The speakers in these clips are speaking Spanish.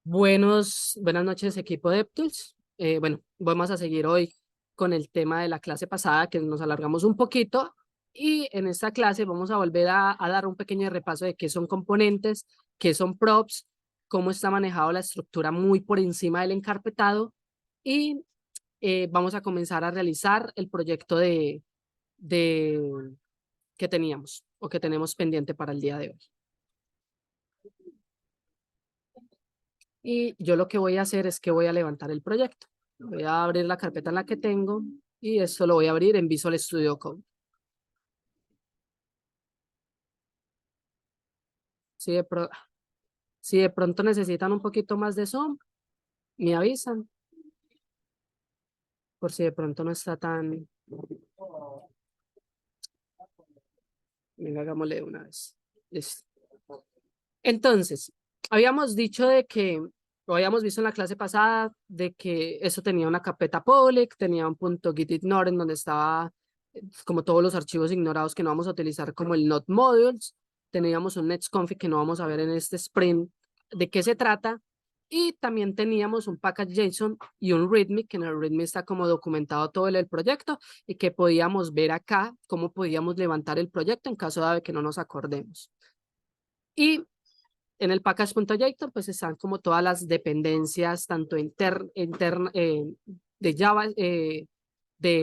Buenas noches, equipo de DevTools. Bueno, vamos a seguir hoy con el tema de la clase pasada, que nos alargamos un poquito, y en esta clase vamos a volver a dar un pequeño repaso de qué son componentes, qué son props, cómo está manejado la estructura muy por encima del encarpetado, y vamos a comenzar a realizar el proyecto de que teníamos o que tenemos pendiente para el día de hoy. Y yo lo que voy a hacer es que voy a levantar el proyecto. Voy a abrir la carpeta en la que tengo y esto lo voy a abrir en Visual Studio Code. Si de, si de pronto necesitan un poquito más de zoom, me avisan. Por si de pronto no está tan... Venga, hagámosle de una vez. Listo. Entonces, habíamos dicho de que, lo habíamos visto en la clase pasada, de que eso tenía una carpeta public, tenía un punto git ignore en donde estaba como todos los archivos ignorados que no vamos a utilizar como el not modules, teníamos un netsconfig que no vamos a ver en este sprint de qué se trata, y también teníamos un package.json y un readme, que en el readme está como documentado todo el proyecto y que podíamos ver acá cómo podíamos levantar el proyecto en caso de que no nos acordemos. Y en el package.json pues están como todas las dependencias, tanto de Java, de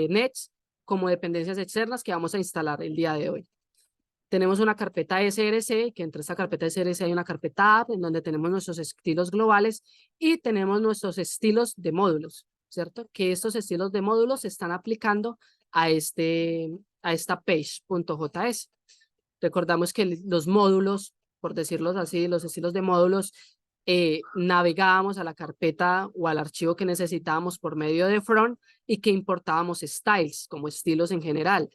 Nets, como dependencias externas que vamos a instalar el día de hoy. Tenemos una carpeta SRC, que entre esta carpeta SRC hay una carpeta app en donde tenemos nuestros estilos globales y tenemos nuestros estilos de módulos, ¿cierto? Que estos estilos de módulos se están aplicando a esta page.js. Recordamos que los módulos, por decirlo así, los estilos de módulos, navegábamos a la carpeta o al archivo que necesitábamos por medio de front y que importábamos styles, como estilos en general.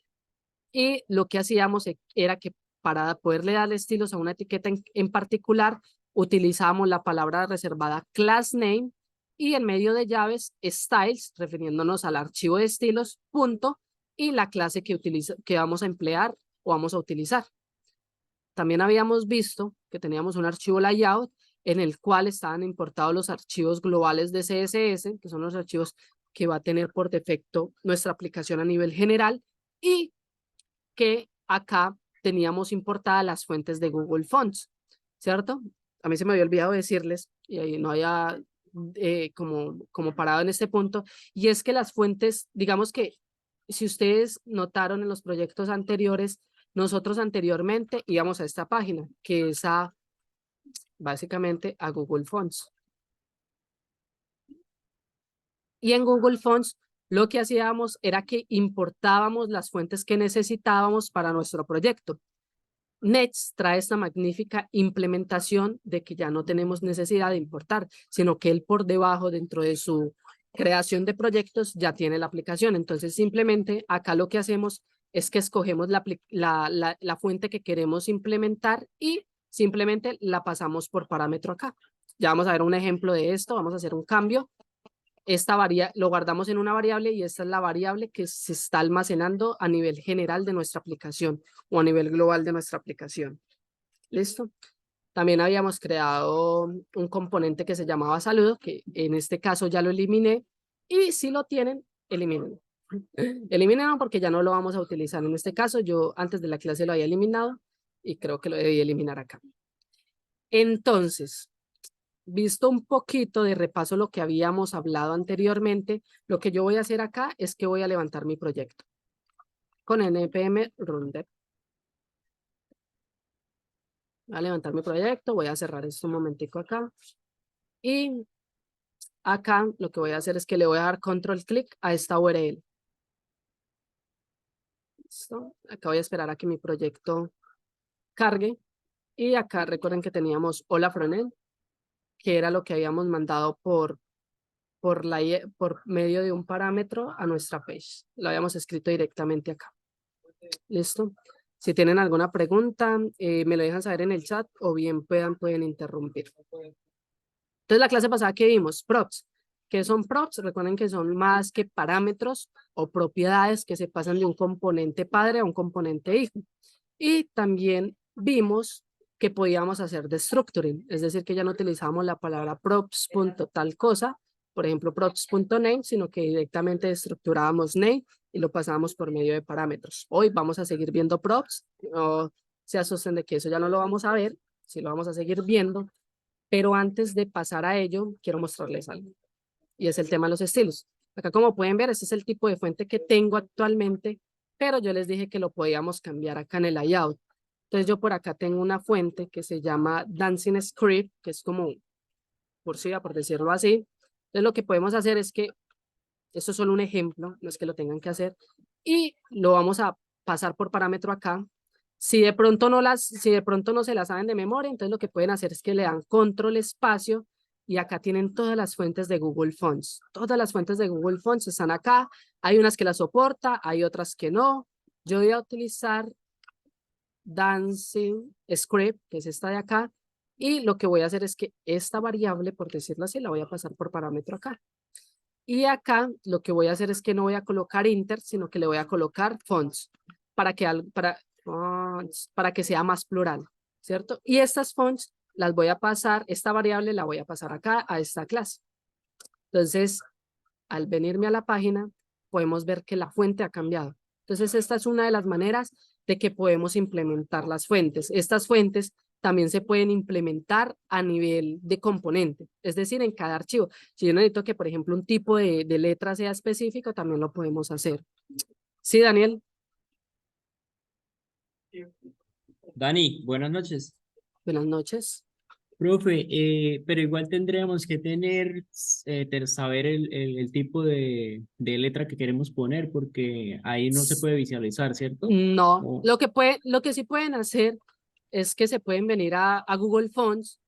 Y lo que hacíamos era que para poderle darle estilos a una etiqueta en particular, utilizábamos la palabra reservada class name y en medio de llaves styles, refiriéndonos al archivo de estilos, punto, y la clase que vamos a emplear o vamos a utilizar. También habíamos visto que teníamos un archivo layout en el cual estaban importados los archivos globales de CSS, que son los archivos que va a tener por defecto nuestra aplicación a nivel general, y que acá teníamos importadas las fuentes de Google Fonts, ¿cierto? A mí se me había olvidado decirles, y ahí no había como parado en este punto, y es que las fuentes, digamos que si ustedes notaron en los proyectos anteriores, nosotros anteriormente íbamos a esta página, que es básicamente a Google Fonts. Y en Google Fonts lo que hacíamos era que importábamos las fuentes que necesitábamos para nuestro proyecto. Nets trae esta magnífica implementación de que ya no tenemos necesidad de importar, sino que él por debajo, dentro de su creación de proyectos, ya tiene la aplicación. Entonces, simplemente acá lo que hacemos es que escogemos la fuente que queremos implementar y simplemente la pasamos por parámetro acá. Ya vamos a ver un ejemplo de esto, vamos a hacer un cambio. Lo guardamos en una variable y esta es la variable que se está almacenando a nivel general de nuestra aplicación o a nivel global de nuestra aplicación. ¿Listo? También habíamos creado un componente que se llamaba saludo, que en este caso ya lo eliminé, y si lo tienen, elimínenlo. Elimínenlo porque ya no lo vamos a utilizar. En este caso, yo antes de la clase lo había eliminado y creo que lo debí eliminar acá. Entonces, visto un poquito de repaso lo que habíamos hablado anteriormente, lo que yo voy a hacer acá es que voy a levantar mi proyecto con npm run dev. Voy a levantar mi proyecto, voy a cerrar esto un momentico acá y acá lo que voy a hacer es que le voy a dar control clic a esta URL. ¿Listo? Acá voy a esperar a que mi proyecto cargue y acá recuerden que teníamos hola frontend, que era lo que habíamos mandado por medio de un parámetro a nuestra page. Lo habíamos escrito directamente acá. ¿Listo? Si tienen alguna pregunta, me lo dejan saber en el chat o bien pueden interrumpir. Entonces, la clase pasada que vimos, props. ¿Qué son props? Recuerden que son más que parámetros o propiedades que se pasan de un componente padre a un componente hijo. Y también vimos que podíamos hacer de structuring, es decir, que ya no utilizamos la palabra props.tal cosa, por ejemplo, props.name, sino que directamente estructurábamos name y lo pasábamos por medio de parámetros. Hoy vamos a seguir viendo props, no se asusten de que eso ya no lo vamos a ver, sí lo vamos a seguir viendo, pero antes de pasar a ello, quiero mostrarles algo, y es el tema de los estilos. Acá, como pueden ver, este es el tipo de fuente que tengo actualmente, pero yo les dije que lo podíamos cambiar acá en el layout. Entonces yo por acá tengo una fuente que se llama Dancing Script, que es como cursiva, por decirlo así. Entonces lo que podemos hacer es que, esto es solo un ejemplo, no es que lo tengan que hacer, y lo vamos a pasar por parámetro acá. Si de pronto no se las saben de memoria, entonces lo que pueden hacer es que le dan control espacio y acá tienen todas las fuentes de Google Fonts. Todas las fuentes de Google Fonts están acá. Hay unas que las soporta, hay otras que no. Yo voy a utilizar Dancing Script, que es esta de acá, y lo que voy a hacer es que esta variable, por decirlo así, la voy a pasar por parámetro acá. Y acá lo que voy a hacer es que no voy a colocar inter, sino que le voy a colocar fonts para que, para que sea más plural, ¿cierto? Y estas fonts las voy a pasar, esta variable la voy a pasar acá a esta clase. Entonces, al venirme a la página, podemos ver que la fuente ha cambiado. Entonces, esta es una de las maneras de que podemos implementar las fuentes. Estas fuentes también se pueden implementar a nivel de componente, es decir, en cada archivo. Si yo necesito que, por ejemplo, un tipo de letra sea específico, también lo podemos hacer. ¿Sí, Daniel? Dani, buenas noches. Buenas noches. Profe, pero igual tendríamos que saber el tipo de letra que queremos poner, porque ahí no se puede visualizar, ¿cierto? No, O- lo que sí pueden hacer es que se pueden venir a Google Fonts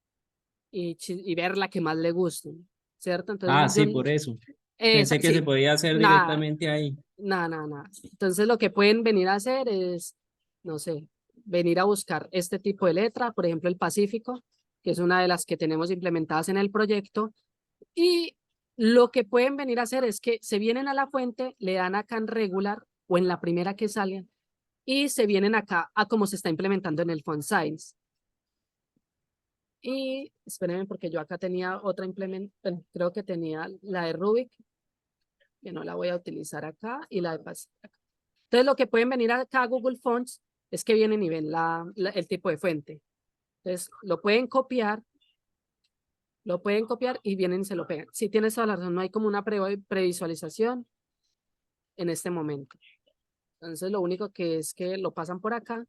y ver la que más le guste, ¿cierto? Entonces, sí, por eso. Pensé que se sí, podía hacer nada, directamente ahí. nada, nada, nada. Entonces, lo que pueden venir a hacer es, no sé, venir a buscar este tipo de letra, por ejemplo, el Pacífico, que es una de las que tenemos implementadas en el proyecto, y lo que pueden venir a hacer es que se vienen a la fuente, le dan acá en regular o en la primera que salgan, y se vienen acá a cómo se está implementando en el font size. Y espérenme porque yo acá tenía otra implementación, creo que tenía la de Rubik, que no la voy a utilizar acá, y la de Paz acá. Entonces lo que pueden venir acá a Google Fonts es que vienen y ven el tipo de fuente. Entonces lo pueden copiar y vienen y se lo pegan. Si tienes toda la razón, no hay como una previsualización en este momento. Entonces lo único que es que lo pasan por acá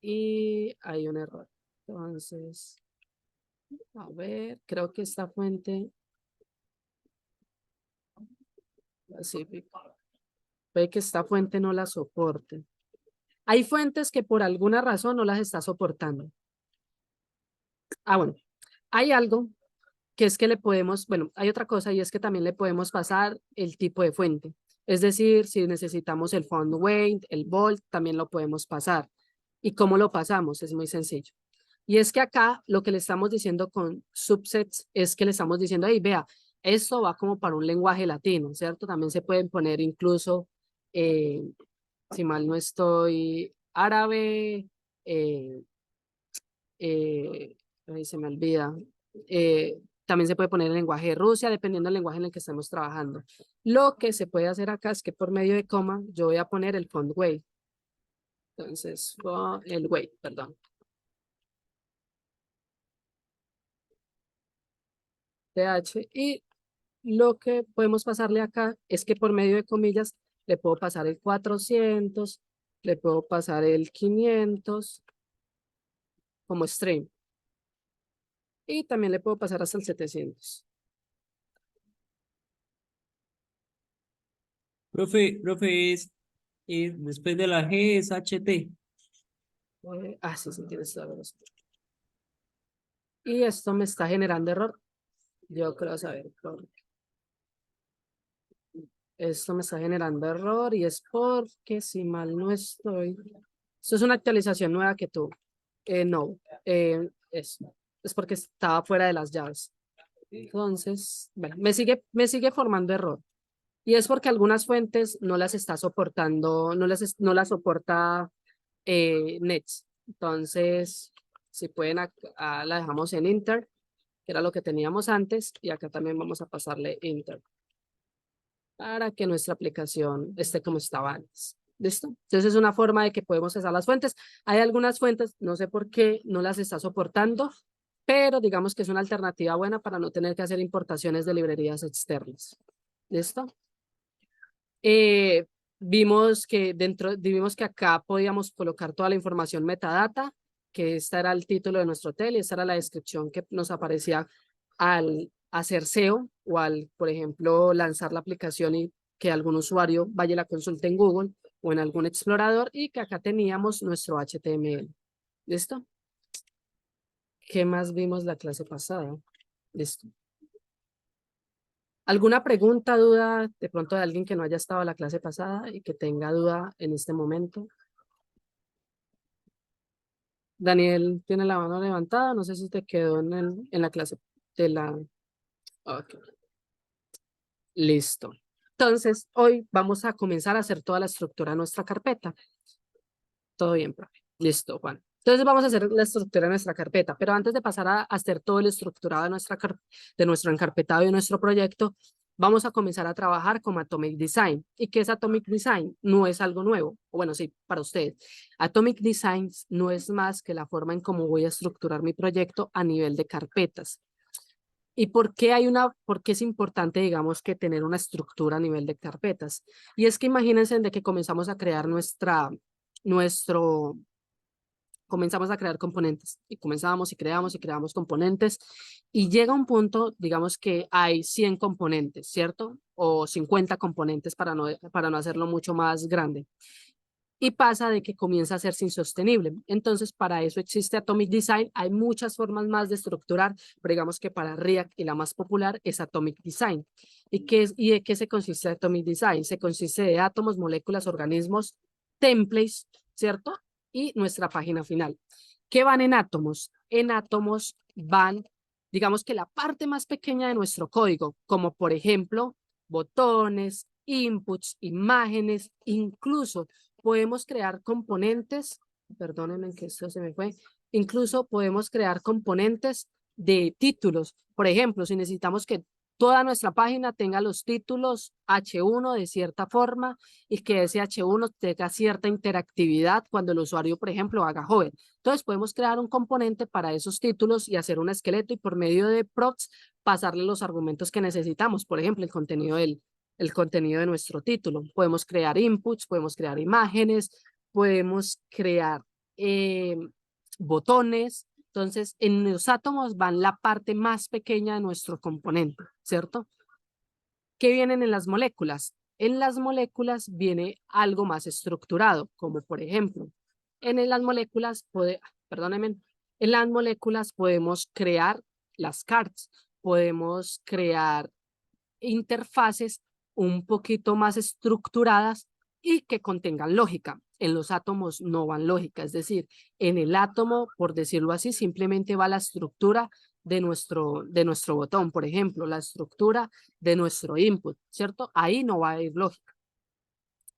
y hay un error. Entonces, a ver, creo que esta fuente Pacífico. Puede que esta fuente no la soporte. Hay fuentes que por alguna razón no las está soportando. Bueno, hay algo que es que le podemos, bueno, hay otra cosa y es que también le podemos pasar el tipo de fuente. Es decir, si necesitamos el font weight, el bold, también lo podemos pasar. ¿Y cómo lo pasamos? Es muy sencillo. Y es que acá lo que le estamos diciendo con subsets es que le estamos diciendo, ahí vea, esto va como para un lenguaje latino, ¿cierto? También se pueden poner incluso, eh, si mal no estoy, árabe, eh, ay, se me olvida, también se puede poner el lenguaje de Rusia, dependiendo del lenguaje en el que estemos trabajando. Lo que se puede hacer acá es que por medio de coma yo voy a poner el font weight. Entonces, el weight, perdón. TH, y lo que podemos pasarle acá es que por medio de comillas le puedo pasar el 400, le puedo pasar el 500 como string y también le puedo pasar hasta el 700. Profe, después de la G es HT. Sí, sí, tienes toda la razón. Y esto me está generando error. Yo creo saber por qué. Esto me está generando error y es porque si mal no estoy. Esto es una actualización nueva que tuve. No, es porque estaba fuera de las llaves. Entonces, bueno, me sigue formando error. Y es porque algunas fuentes no las está soportando, no las soporta Nets. Entonces, si pueden, la dejamos en Enter, que era lo que teníamos antes, y acá también vamos a pasarle Enter para que nuestra aplicación esté como estaba antes. ¿Listo? Entonces es una forma de que podemos cesar las fuentes. Hay algunas fuentes, no sé por qué no las está soportando, pero digamos que es una alternativa buena para no tener que hacer importaciones de librerías externas. ¿Listo? Vimos que acá podíamos colocar toda la información metadata, que esta era el título de nuestro hotel y esta era la descripción que nos aparecía al hacer SEO o al, por ejemplo, lanzar la aplicación y que algún usuario vaya y la consulte en Google o en algún explorador, y que acá teníamos nuestro HTML. ¿Listo? ¿Qué más vimos la clase pasada? Listo. ¿Alguna pregunta, duda de pronto de alguien que no haya estado en la clase pasada y que tenga duda en este momento? Daniel tiene la mano levantada, no sé si te quedó en la clase de la... Ok, listo. Entonces, hoy vamos a comenzar a hacer toda la estructura de nuestra carpeta. Todo bien, profe. Listo, Juan. Entonces vamos a hacer la estructura de nuestra carpeta, pero antes de pasar a hacer todo el estructurado de nuestro encarpetado y de nuestro proyecto, vamos a comenzar a trabajar con Atomic Design. ¿Y qué es Atomic Design? No es algo nuevo, o bueno, sí, para ustedes. Atomic Design no es más que la forma en cómo voy a estructurar mi proyecto a nivel de carpetas. ¿Y por qué es importante, digamos, que tener una estructura a nivel de carpetas? Y es que imagínense de que comenzamos a crear comenzamos a crear componentes y comenzamos y creamos componentes y llega un punto, digamos que hay 100 componentes, ¿cierto? O 50 componentes para no hacerlo mucho más grande. Y pasa de que comienza a serse insostenible. Entonces, para eso existe Atomic Design. Hay muchas formas más de estructurar, pero digamos que para React y la más popular es Atomic Design. ¿Y de qué se consiste Atomic Design? Se consiste de átomos, moléculas, organismos, templates, ¿cierto? Y nuestra página final. ¿Qué van en átomos? En átomos van, digamos que la parte más pequeña de nuestro código, como por ejemplo, botones, inputs, imágenes, incluso podemos crear componentes, perdónenme que esto se me fue, incluso podemos crear componentes de títulos. Por ejemplo, si necesitamos que toda nuestra página tenga los títulos H1 de cierta forma y que ese H1 tenga cierta interactividad cuando el usuario, por ejemplo, haga hover. Entonces podemos crear un componente para esos títulos y hacer un esqueleto y por medio de props pasarle los argumentos que necesitamos, por ejemplo, el contenido de nuestro título. Podemos crear inputs, podemos crear imágenes, podemos crear botones. Entonces, en los átomos van la parte más pequeña de nuestro componente, ¿cierto? ¿Qué vienen en las moléculas? En las moléculas viene algo más estructurado, como por ejemplo, las moléculas, perdónenme, en las moléculas podemos crear las cards, podemos crear interfaces un poquito más estructuradas y que contengan lógica. En los átomos no van lógica, es decir, en el átomo, por decirlo así, simplemente va la estructura de nuestro botón, por ejemplo, la estructura de nuestro input, ¿cierto? Ahí no va a ir lógica.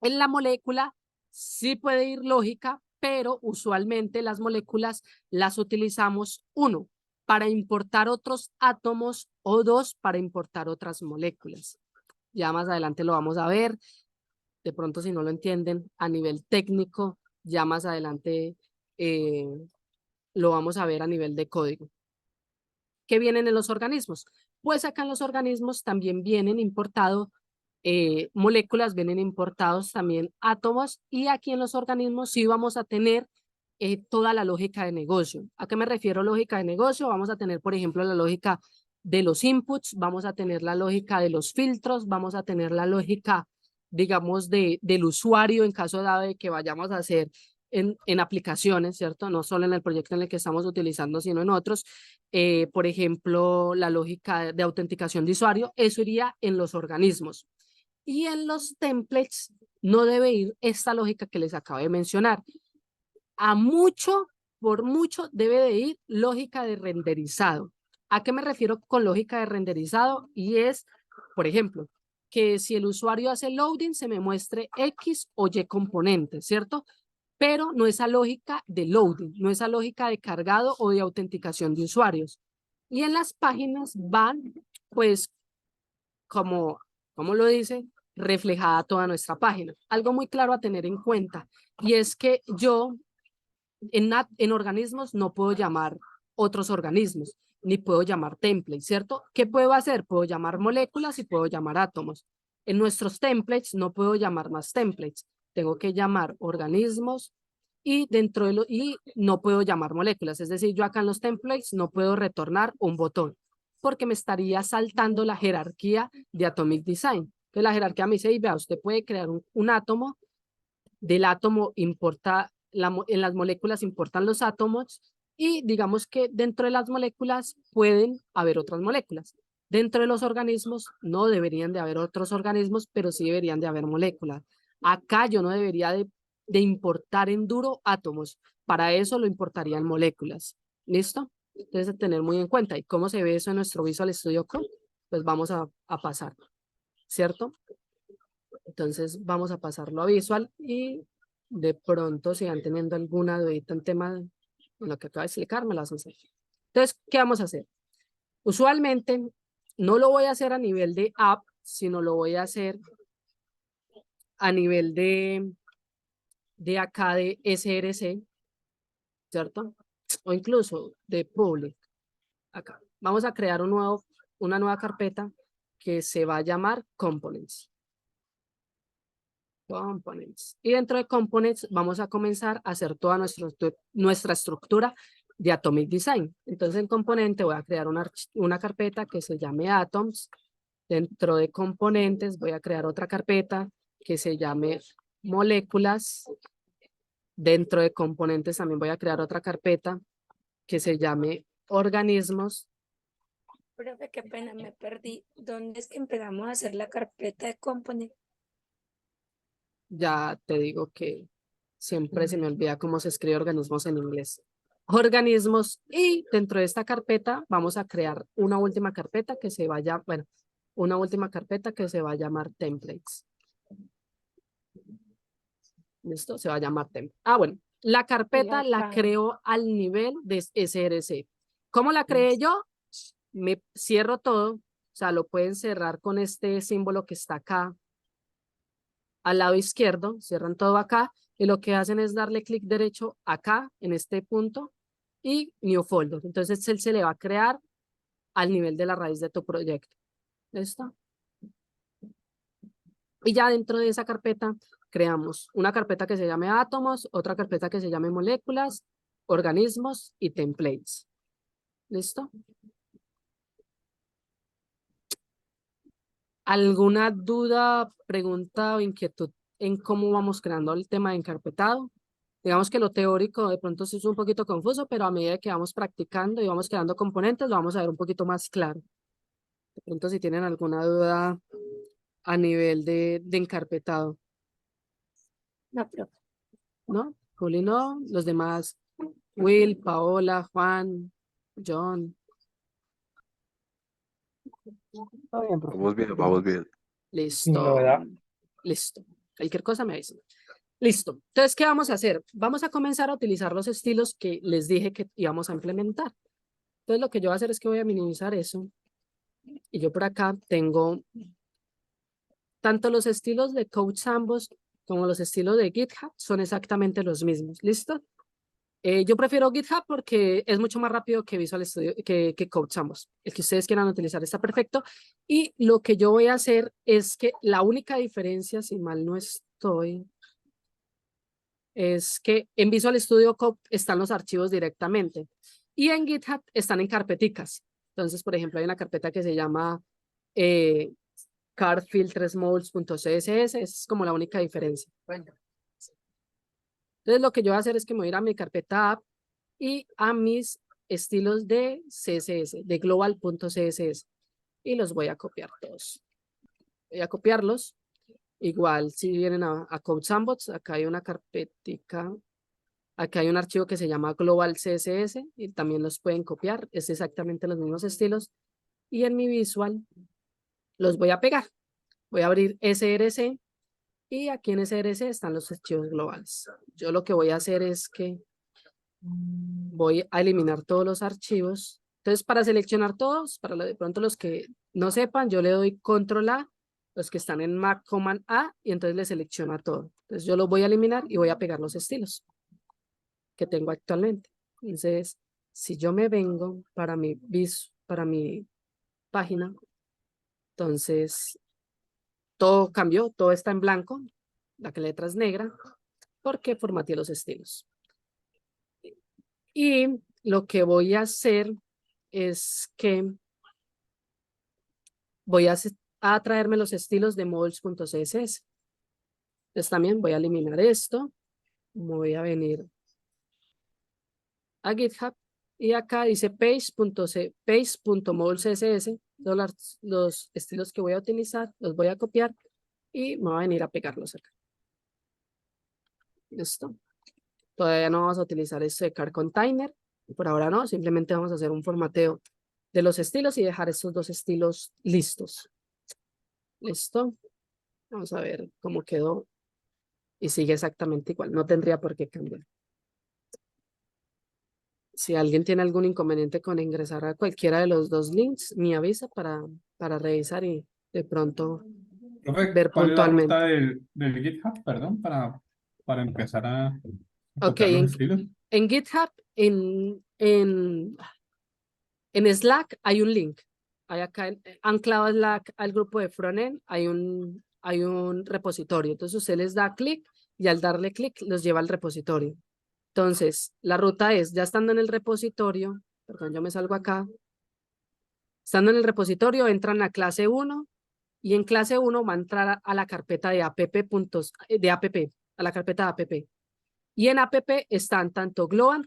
En la molécula sí puede ir lógica, pero usualmente las moléculas las utilizamos, uno, para importar otros átomos o dos, para importar otras moléculas. Ya más adelante lo vamos a ver. De pronto, si no lo entienden a nivel técnico, ya más adelante eh, lo vamos a ver a nivel de código. ¿Qué vienen en los organismos? Pues acá en los organismos también vienen importados moléculas, vienen importados también átomos, y aquí en los organismos sí vamos a tener toda la lógica de negocio. ¿A qué me refiero lógica de negocio? Vamos a tener, por ejemplo, la lógica de los inputs, vamos a tener la lógica de los filtros, vamos a tener la lógica, digamos, del usuario en caso de que vayamos a hacer en aplicaciones, ¿cierto? No solo en el proyecto en el que estamos utilizando, sino en otros. Por ejemplo, la lógica de autenticación de usuario, eso iría en los organismos. Y en los templates no debe ir esta lógica que les acabo de mencionar. Por mucho, debe de ir lógica de renderizado. ¿A qué me refiero con lógica de renderizado? Y es, por ejemplo, que si el usuario hace loading, se me muestre X o Y componente, ¿cierto? pero no esa lógica de loading, no esa lógica de cargado o de autenticación de usuarios. Y en las páginas van, pues, como lo dice, reflejada toda nuestra página. Algo muy claro a tener en cuenta, y es que yo en organismos no puedo llamar otros organismos, ni puedo llamar templates, ¿cierto? ¿Qué puedo hacer? Puedo llamar moléculas y puedo llamar átomos. En nuestros templates no puedo llamar más templates, tengo que llamar organismos y y no puedo llamar moléculas, es decir, yo acá en los templates no puedo retornar un botón porque me estaría saltando la jerarquía de Atomic Design. Entonces la jerarquía me dice, y vea, usted puede crear un átomo, del átomo importa, en las moléculas importan los átomos y digamos que dentro de las moléculas pueden haber otras moléculas. Dentro de los organismos no deberían de haber otros organismos, pero sí deberían de haber moléculas. Acá yo no debería de importar en duro átomos, para eso lo importaría en moléculas. ¿Listo? Entonces, tener muy en cuenta. ¿Y cómo se ve eso en nuestro Visual Studio Code? Pues vamos a pasar, ¿cierto? Entonces vamos a pasarlo a Visual y de pronto si van teniendo alguna dudita en tema de lo que acabo de explicar, me las hacen saber. Entonces, ¿qué vamos a hacer? Usualmente no lo voy a hacer a nivel de app, sino lo voy a hacer a nivel de acá de SRC, ¿cierto? O incluso de public. Acá. Vamos a crear una nueva carpeta que se va a llamar components. Components. Y dentro de components vamos a comenzar a hacer toda nuestra estructura de Atomic Design. Entonces en componente voy a crear una carpeta que se llame Atoms. Dentro de componentes voy a crear otra carpeta que se llame moléculas. Dentro de componentes también voy a crear otra carpeta que se llame organismos. Profe, qué pena, me perdí. ¿Dónde es que empezamos a hacer la carpeta de component? Ya te digo que siempre se me olvida cómo se escribe organismos en inglés. Organismos, y dentro de esta carpeta vamos a crear una última carpeta que se vaya, bueno, una última carpeta que se va a llamar templates. ¿Listo? Se va a llamar templates. Ah, bueno, la carpeta la creo al nivel de SRC. ¿Cómo la creé yo? Me cierro todo, o sea, lo pueden cerrar con este símbolo que está acá al lado izquierdo, cierran todo acá y lo que hacen es darle clic derecho acá en este punto y New Folder. Entonces él se le va a crear al nivel de la raíz de tu proyecto. ¿Listo? Y ya dentro de esa carpeta creamos una carpeta que se llame átomos, otra carpeta que se llame moléculas, organismos y templates. ¿Listo? ¿Alguna duda, pregunta o inquietud en cómo vamos creando el tema de encarpetado? Digamos que lo teórico de pronto sí es un poquito confuso, pero a medida que vamos practicando y vamos creando componentes, lo vamos a ver un poquito más claro. De pronto si tienen alguna duda a nivel de encarpetado. No, profe. ¿No? Juli no, los demás, Will, Paola, Juan, John. Está bien, profe. Vamos bien, vamos bien. Listo. Novedad. Listo. Cualquier cosa me avisa. Listo. Entonces, ¿qué vamos a hacer? Vamos a comenzar a utilizar los estilos que les dije que íbamos a implementar. Entonces, lo que yo voy a hacer es que voy a minimizar eso. Y yo por acá tengo tanto los estilos de Code Sandbox como los estilos de GitHub son exactamente los mismos. ¿Listo? Yo prefiero GitHub porque es mucho más rápido que Visual Studio, que Code Sandbox. El que ustedes quieran utilizar está perfecto. Y lo que yo voy a hacer es que la única diferencia, si mal no estoy, es que en Visual Studio Code están los archivos directamente y en GitHub están en carpeticas. Entonces, por ejemplo, hay una carpeta que se llama cardfiltersmodes.css, esa es como la única diferencia. Bueno. Entonces, lo que yo voy a hacer es que me voy a ir a mi carpeta app y a mis estilos de CSS, de global.css, y los voy a copiar todos. Voy a copiarlos. Igual, si vienen a Code Sandbox, acá hay una carpetica, acá hay un archivo que se llama Global CSS y también los pueden copiar, es exactamente los mismos estilos. Y en mi Visual los voy a pegar. Voy a abrir SRC Y aquí en SRC están los archivos globales. Yo lo que voy a hacer es que voy a eliminar todos los archivos. Entonces, para seleccionar todos, de pronto los que no sepan, yo le doy Control A, los que están en Mac Command A, y entonces le selecciona todo. Entonces, yo los voy a eliminar y voy a pegar los estilos que tengo actualmente. Entonces, si yo me vengo para mi página, entonces todo cambió, todo está en blanco, la letra es negra, porque formateé los estilos. Y lo que voy a hacer es que voy a traerme los estilos de modules.css. Entonces también voy a eliminar esto, voy a venir a GitHub y acá dice page.modules.css, son los estilos que voy a utilizar, los voy a copiar y me voy a venir a pegarlos acá. Listo. Todavía no vamos a utilizar este car container, por ahora no, simplemente vamos a hacer un formateo de los estilos y dejar estos dos estilos listos. Listo. Vamos a ver cómo quedó y sigue exactamente igual, no tendría por qué cambiar. Si alguien tiene algún inconveniente con ingresar a cualquiera de los dos links, me avisa para revisar y de pronto Profe, ver ¿cuál es la puntualmente. ruta del GitHub, perdón, para empezar a Ok, copiar los estilos? en GitHub, en Slack hay un link. Hay acá anclado a Slack al grupo de frontend, hay un repositorio. Entonces usted les da clic y al darle clic los lleva al repositorio. Entonces, la ruta es, ya estando en el repositorio, perdón, yo me salgo acá. Estando en el repositorio, entran a clase 1 y en clase 1 va a entrar a la carpeta de app, a la carpeta de app. Y en app están tanto global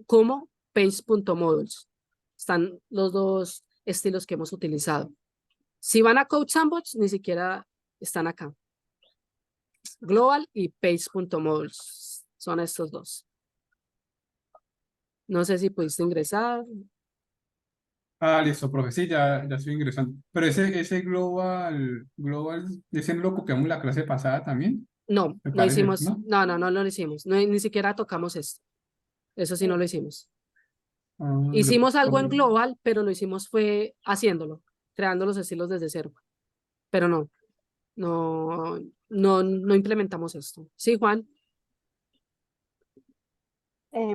como page.modules. Están los dos estilos que hemos utilizado. Si van a Code Sandbox, ni siquiera están acá. Global y page.modules son estos dos. No sé si pudiste ingresar. Ah, listo, profe, sí, ya estoy ingresando. Pero ese global, ese no lo copiamos la clase pasada también, No, me no parece, hicimos, ¿no? no lo hicimos. No, ni siquiera tocamos esto. Eso sí no lo hicimos. Ah, Hicimos algo en global, pero lo hicimos fue haciéndolo, creando los estilos desde cero. Pero no implementamos esto. Sí, Juan.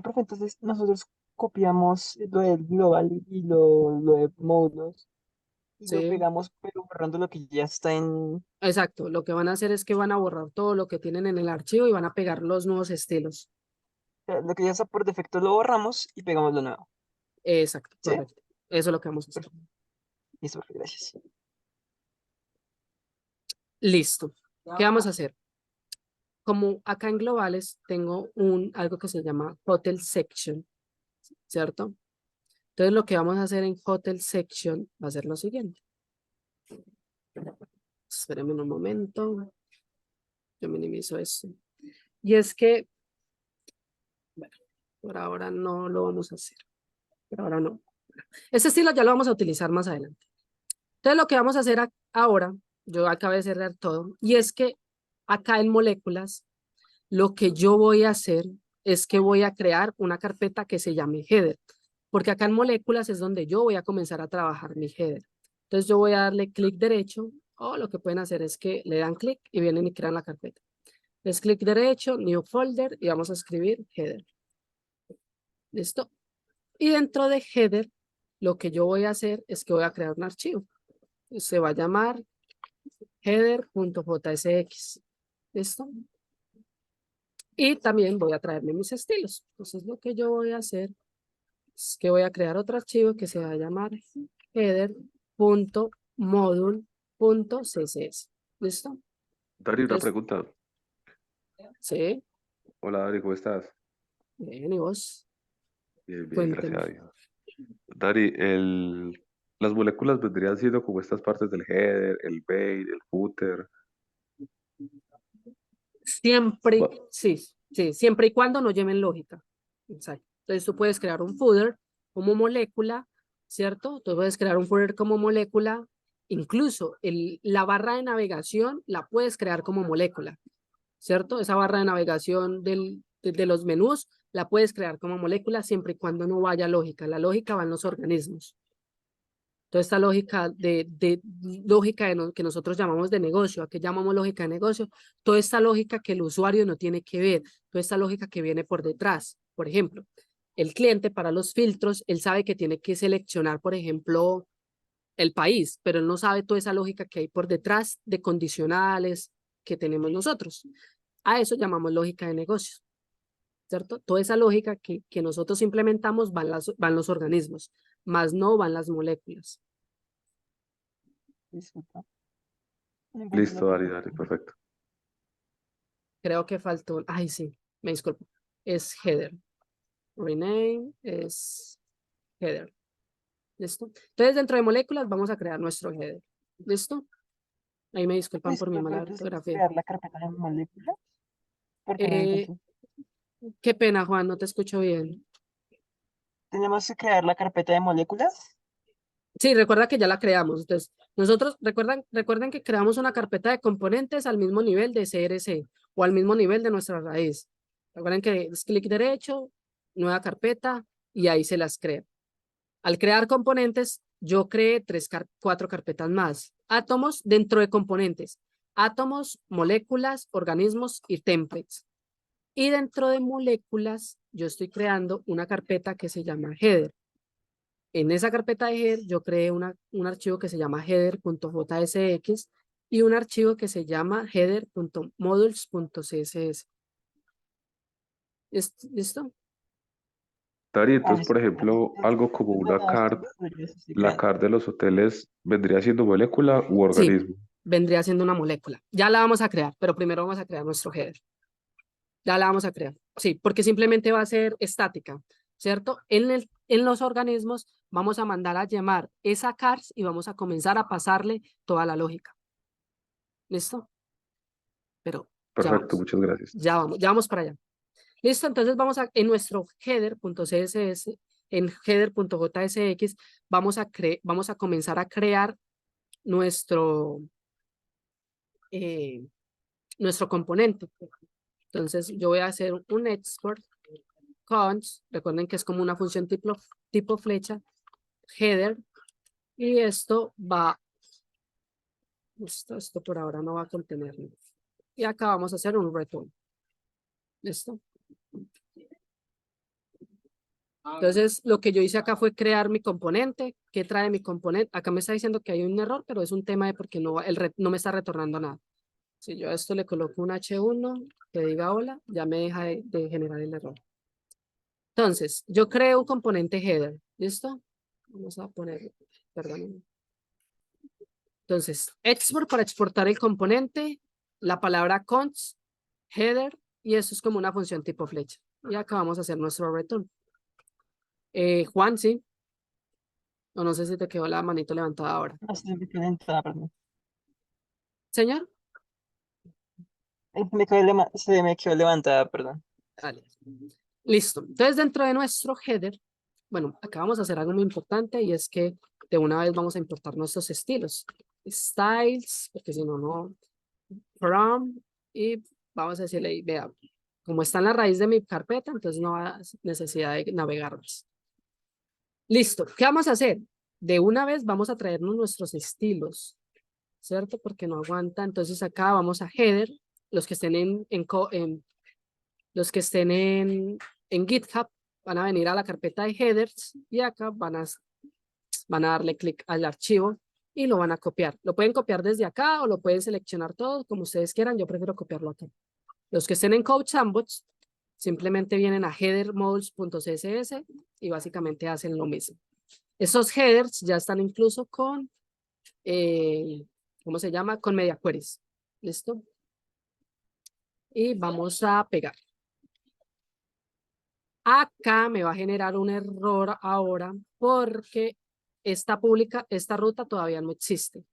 Profe, entonces nosotros copiamos lo del global y lo de módulos y lo Sí, pegamos, pero borrando lo que ya está en exacto. Lo que van a hacer es que van a borrar todo lo que tienen en el archivo y van a pegar los nuevos estilos. lo que ya está por defecto lo borramos y pegamos lo nuevo. Exacto, ¿Sí? correcto. Eso es lo que vamos a hacer. Listo, profe, gracias. Listo. ¿Qué vamos a hacer? Como acá en globales tengo algo que se llama Hotel Section, ¿cierto? Entonces lo que vamos a hacer en Hotel Section va a ser lo siguiente. Espérenme un momento. Yo minimizo esto. Y es que, bueno, por ahora no lo vamos a hacer. Por ahora no. Este estilo ya lo vamos a utilizar más adelante. Entonces lo que vamos a hacer ahora, yo acabé de cerrar todo, y es que acá en moléculas, lo que yo voy a hacer es que voy a crear una carpeta que se llame header, porque acá en moléculas es donde yo voy a comenzar a trabajar mi header. Entonces yo voy a darle clic derecho, o lo que pueden hacer es que le dan clic y vienen y crean la carpeta. Es clic derecho, new folder, y vamos a escribir header. ¿Listo? Y dentro de header, lo que yo voy a hacer es que voy a crear un archivo. Se va a llamar header.jsx. ¿Listo? Y también voy a traerme mis estilos. Entonces lo que yo voy a hacer es que voy a crear otro archivo que se va a llamar header.module.css. ¿Listo? Dari, una Entonces, pregunta. sí, Hola, Dari, ¿cómo estás? bien, y vos, Bien, bien, cuénteme. gracias a Dios. Dari, las moléculas vendrían siendo como estas partes del header, el main, el footer. Siempre, Va- sí, siempre y cuando no lleven lógica. Exacto. Entonces tú puedes crear un footer como molécula, ¿cierto? Tú puedes crear un footer como molécula Incluso la barra de navegación la puedes crear como molécula, ¿cierto? Esa barra de navegación de los menús la puedes crear como molécula siempre y cuando no vaya lógica. La lógica va en los organismos. Toda esta lógica que nosotros llamamos de negocio, ¿a qué llamamos lógica de negocio? Toda esta lógica que el usuario no tiene que ver, toda esta lógica que viene por detrás. Por ejemplo, el cliente para los filtros, él sabe que tiene que seleccionar, por ejemplo, el país, pero él no sabe toda esa lógica que hay por detrás de condicionales que tenemos nosotros. A eso llamamos lógica de negocios, ¿cierto? Toda esa lógica que nosotros implementamos van los organismos, más no van las moléculas. Disculpa. No encuentro la Listo, Dari, carpeta. perfecto. Creo que faltó, ay sí, me disculpo, es header. Rename es header. ¿Listo? Entonces dentro de moléculas vamos a crear nuestro header. ¿Listo? Ahí me disculpan por mi Disculpa, mala pero entonces ortografía. crear la carpeta de molécula. Porque no Eh, entendí. Qué pena, Juan, no te escucho bien. Tenemos que crear la carpeta de moléculas. Sí, recuerda que ya la creamos. Entonces, nosotros, recuerden que creamos una carpeta de componentes al mismo nivel de CRC o al mismo nivel de nuestra raíz. Recuerden que es clic derecho, nueva carpeta y ahí se las crea. Al crear componentes, yo creé 4 carpetas más. Átomos dentro de componentes. Átomos, moléculas, organismos y templates. Y dentro de moléculas, yo estoy creando una carpeta que se llama header. En esa carpeta de header, yo creé un archivo que se llama header.jsx y un archivo que se llama header.modules.css. ¿Listo? Dari, Ah, entonces, por listo. ejemplo, algo como Entonces, una vamos, card, podrías estoy la creando. card de los hoteles vendría siendo molécula u Sí, organismo. vendría siendo una molécula. Ya la vamos a crear, pero primero vamos a crear nuestro header. Ya la vamos a crear. Sí, porque simplemente va a ser estática, ¿cierto? En los organismos vamos a mandar a llamar esa cars y vamos a comenzar a pasarle toda la lógica. ¿Listo? Pero Perfecto, muchas gracias. ya vamos para allá. Listo, entonces en nuestro header.css, en header.jsx, vamos a comenzar a crear nuestro componente. Entonces yo voy a hacer un export const, recuerden que es como una función tipo flecha, header, y esto por ahora no va a contener. Y acá vamos a hacer un return. ¿Listo? Entonces, lo que yo hice acá fue crear mi componente. ¿Qué trae mi componente? Acá me está diciendo que hay un error, pero es un tema de porque no me está retornando nada. Si yo a esto le coloco un H1 que diga hola, ya me deja de generar el error. Entonces, yo creo un componente header. ¿Listo? Vamos a poner, perdón. Entonces, export para exportar el componente, la palabra const, header, y eso es como una función tipo flecha. Y acá vamos a hacer nuestro return. Juan, sí. O no sé si te quedó la manito levantada ahora. No sé, me quedé entrada, perdón. Señor. Se me quedó levantada, perdón. Dale. Listo. Entonces, dentro de nuestro header, bueno, acá vamos a hacer algo muy importante y es que de una vez vamos a importar nuestros estilos. Styles, porque si no, no. From, y vamos a decirle, ahí, vea, como está en la raíz de mi carpeta, entonces no va a necesidad de navegar más. Listo. ¿Qué vamos a hacer? De una vez vamos a traernos nuestros estilos, ¿cierto? Porque no aguanta. Entonces acá vamos a header, los que estén los que estén en GitHub van a venir a la carpeta de headers y acá van a darle clic al archivo y lo van a copiar. Lo pueden copiar desde acá o lo pueden seleccionar todo como ustedes quieran. Yo prefiero copiarlo acá. Los que estén en Code Sandbox simplemente vienen a header-modules.css y básicamente hacen lo mismo. Esos headers ya están incluso con, ¿cómo se llama? Con media queries. ¿Listo? Y vamos a pegar. Acá me va a generar un error ahora porque esta ruta todavía no existe.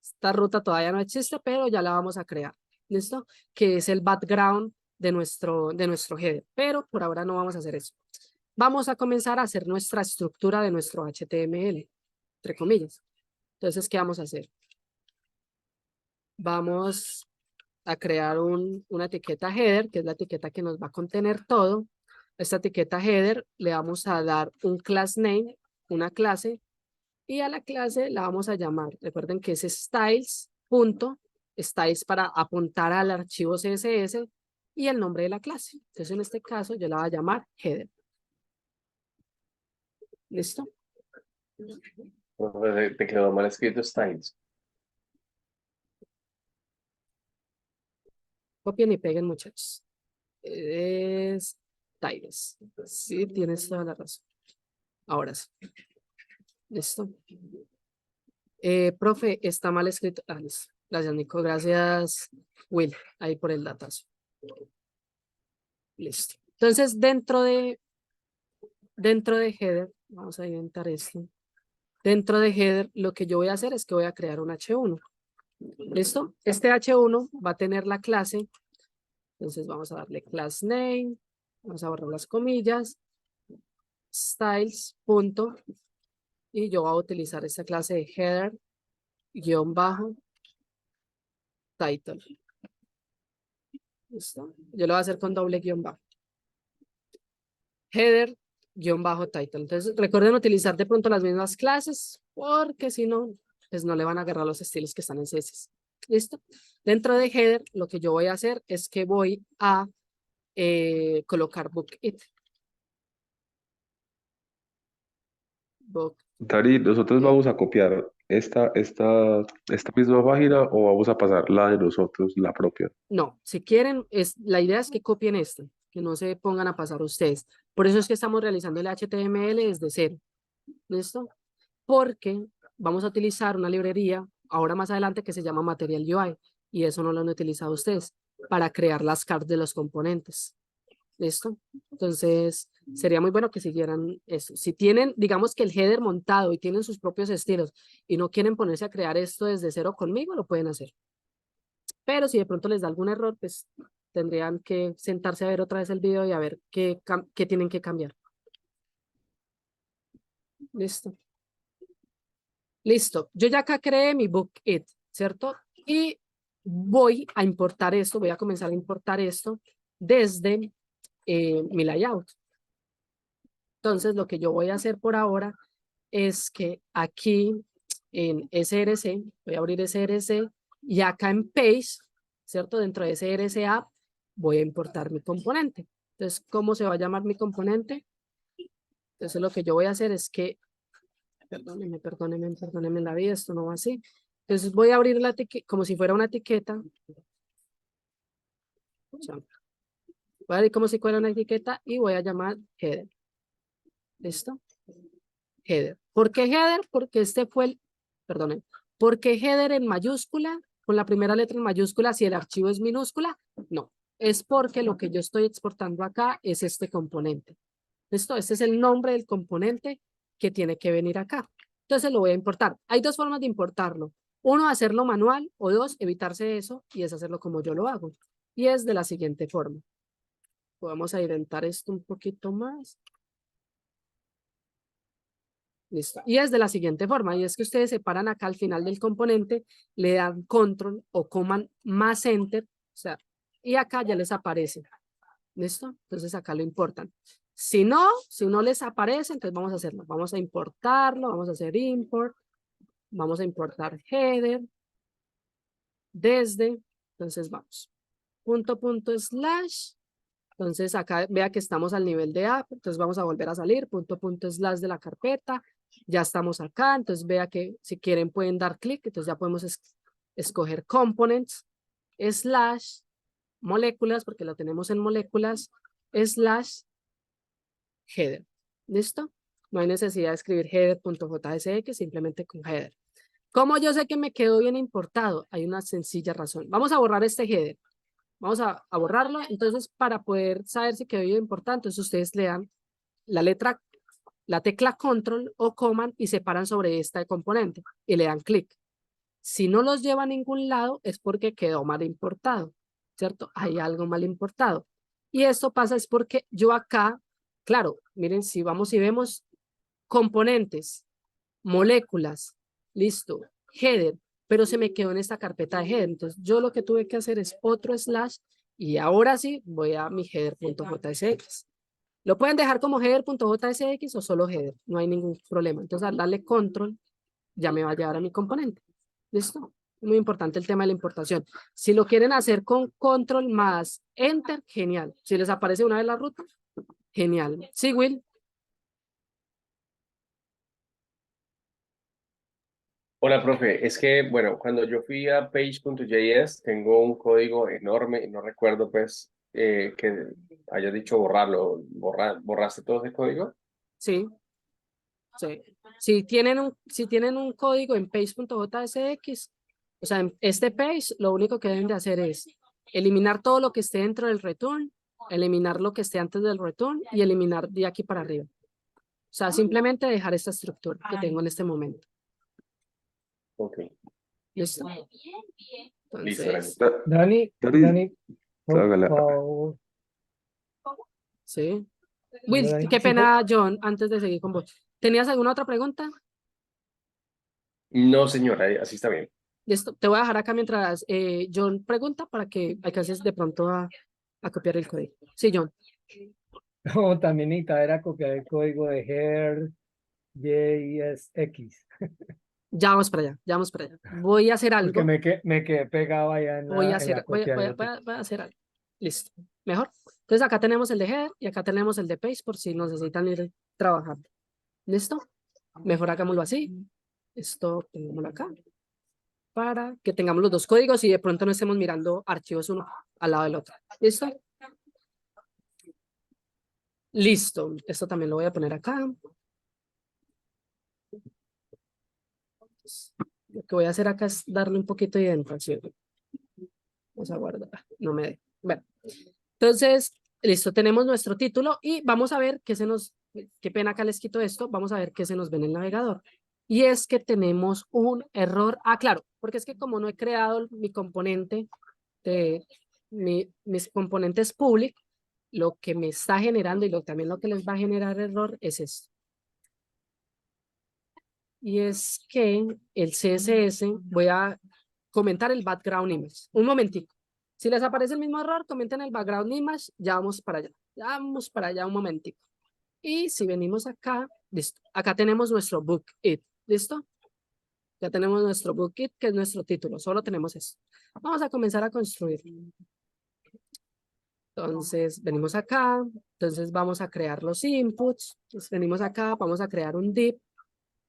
Esta ruta todavía no existe, pero ya la vamos a crear. ¿Listo? Que es el background de nuestro header. Pero por ahora no vamos a hacer eso. Vamos a comenzar a hacer nuestra estructura de nuestro HTML, entre comillas. Entonces, ¿qué vamos a hacer? Vamos a crear una etiqueta header, que es la etiqueta que nos va a contener todo. Esta etiqueta header le vamos a dar un class name, una clase, y a la clase la vamos a llamar. Recuerden que es styles, styles para apuntar al archivo CSS y el nombre de la clase. Entonces, en este caso, yo la voy a llamar header. ¿Listo? Te quedó mal escrito styles. Copien y peguen, muchachos. Es styles. Sí, tienes toda la razón. Ahora sí. ¿Listo? Profe, está mal escrito. Ah, listo. Gracias, Nico. Gracias, Will, ahí por el datazo. Listo. Entonces, dentro de header, vamos a inventar esto. Dentro de header, lo que yo voy a hacer es que voy a crear un H1. ¿Listo? Este H1 va a tener la clase. Entonces, vamos a darle class name. Vamos a borrar las comillas. Styles, punto. Y yo voy a utilizar esta clase de header, guión bajo, title. ¿Listo? Yo lo voy a hacer con doble guión bajo. Header, guión bajo, title. Entonces, recuerden utilizar de pronto las mismas clases, porque si no, pues no le van a agarrar los estilos que están en CSS. ¿Listo? Dentro de header, lo que yo voy a hacer es que voy a colocar book it. Book. Dari, nosotros vamos a copiar esta misma página o vamos a pasar la de nosotros, la propia. No, si quieren, la idea es que copien esto, que no se pongan a pasar ustedes. Por eso es que estamos realizando el HTML desde cero. ¿Listo? Porque vamos a utilizar una librería ahora más adelante que se llama Material UI y eso no lo han utilizado ustedes para crear las cards de los componentes. ¿Listo? Entonces, sería muy bueno que siguieran esto. Si tienen, digamos que el header montado y tienen sus propios estilos y no quieren ponerse a crear esto desde cero conmigo, lo pueden hacer. Pero si de pronto les da algún error, pues tendrían que sentarse a ver otra vez el video y a ver qué tienen que cambiar. Listo. Listo. Yo ya acá creé mi book it, ¿cierto? Y voy a importar esto, voy a comenzar a importar esto desde mi layout. Entonces, lo que yo voy a hacer por ahora es que aquí en SRC, voy a abrir SRC y acá en Page, ¿cierto? Dentro de SRC App voy a importar mi componente. Entonces, ¿cómo se va a llamar mi componente? Entonces, lo que yo voy a hacer es que, perdónenme la vida, esto no va así. Entonces, voy a abrir la etiqueta como si fuera una etiqueta. Voy a abrir como si fuera una etiqueta y voy a llamar header. ¿Listo? Header. ¿Por qué header? Porque este fue el, perdonen, ¿por qué header en mayúscula? Con la primera letra en mayúscula, si el archivo es minúscula, no. Es porque lo que yo estoy exportando acá es este componente. ¿Listo? Este es el nombre del componente que tiene que venir acá. Entonces lo voy a importar. Hay dos formas de importarlo. Uno, hacerlo manual, o dos, evitarse eso, y es hacerlo como yo lo hago. Y es de la siguiente forma. Vamos a inventar esto un poquito más. Listo. Y es de la siguiente forma, y es que ustedes separan acá al final del componente, le dan control o coman más enter, o sea, y acá ya les aparece. ¿Listo? Entonces acá lo importan. Si no les aparece, entonces vamos a hacerlo. Vamos a importarlo, vamos a hacer import, vamos a importar header, desde, entonces vamos, punto slash, entonces acá vea que estamos al nivel de app, entonces vamos a volver a salir, punto slash de la carpeta, ya estamos acá, entonces vea que si quieren pueden dar clic, entonces ya podemos escoger components, slash, moléculas, porque lo tenemos en moléculas, slash, header. ¿Listo? No hay necesidad de escribir header.jsx, simplemente con header. ¿Cómo yo sé que me quedó bien importado? Hay una sencilla razón. Vamos a borrar este header. Vamos a borrarlo. Entonces, para poder saber si quedó bien importado, entonces ustedes le dan la tecla control o command y separan sobre este componente y le dan clic. Si no los lleva a ningún lado es porque quedó mal importado, ¿cierto? Hay algo mal importado. Y esto pasa es porque yo acá, claro, miren, si vamos y vemos componentes, moléculas, listo, header, pero se me quedó en esta carpeta de header. Entonces yo lo que tuve que hacer es otro slash y ahora sí voy a mi header.jsx. Lo pueden dejar como header.jsx o solo header, no hay ningún problema. Entonces al darle control ya me va a llevar a mi componente. ¿Listo? Muy importante el tema de la importación. Si lo quieren hacer con control más enter, genial. Si les aparece una vez la ruta, genial. Sí, Will. Hola, profe. Es que, bueno, cuando yo fui a page.js, tengo un código enorme y no recuerdo, pues, que haya dicho borrarlo. ¿Borraste todo ese código? Sí, sí. Si tienen un código en page.jsx, o sea, en este page, lo único que deben de hacer es eliminar todo lo que esté dentro del return, eliminar lo que esté antes del return y eliminar de aquí para arriba. O sea, simplemente dejar esta estructura que tengo en este momento. Ok, ¿Listo? listo, gracias. Entonces, Dani, por Hágala. favor. sí. Will, Dani, qué sí, pena, John, antes de seguir con vos. ¿Tenías alguna otra pregunta? No, señora, así está bien. Listo, te voy a dejar acá mientras John pregunta para que alcances de pronto a copiar el código. Sí, John. No, también necesitaba era copiar el código de header JSX, Ya vamos para allá, ya vamos para allá. Voy a hacer porque algo. me quedé pegado allá Voy a en la hacer, voy, copia voy, de... voy a hacer algo. Listo. Mejor. Entonces acá tenemos el de header y acá tenemos el de page por si necesitan ir trabajando. ¿Listo? Mejor hagámoslo así. Esto tengámoslo acá para que tengamos los dos códigos y de pronto no estemos mirando archivos uno al lado del otro. ¿Listo? Listo. Esto también lo voy a poner acá. Lo que voy a hacer acá es darle un poquito de identificación. Vamos a guardar. No me dé. Bueno. Entonces, listo, tenemos nuestro título y vamos a ver qué qué pena acá les quito esto, vamos a ver qué se nos ve en el navegador. Y es que tenemos un error, claro, porque es que como no he creado mi componente de mis componentes public, lo que me está generando y también lo que les va a generar error es esto. Y es que el CSS, voy a comentar el background image. Un momentico. Si les aparece el mismo error, comenten el background image, ya vamos para allá. Ya vamos para allá un momentico. Y si venimos acá, listo. Acá tenemos nuestro book it, ¿listo? Ya tenemos nuestro book it, que es nuestro título. Solo tenemos eso. Vamos a comenzar a construir. Entonces, venimos acá. Entonces, vamos a crear los inputs. Entonces, venimos acá, vamos a crear un div.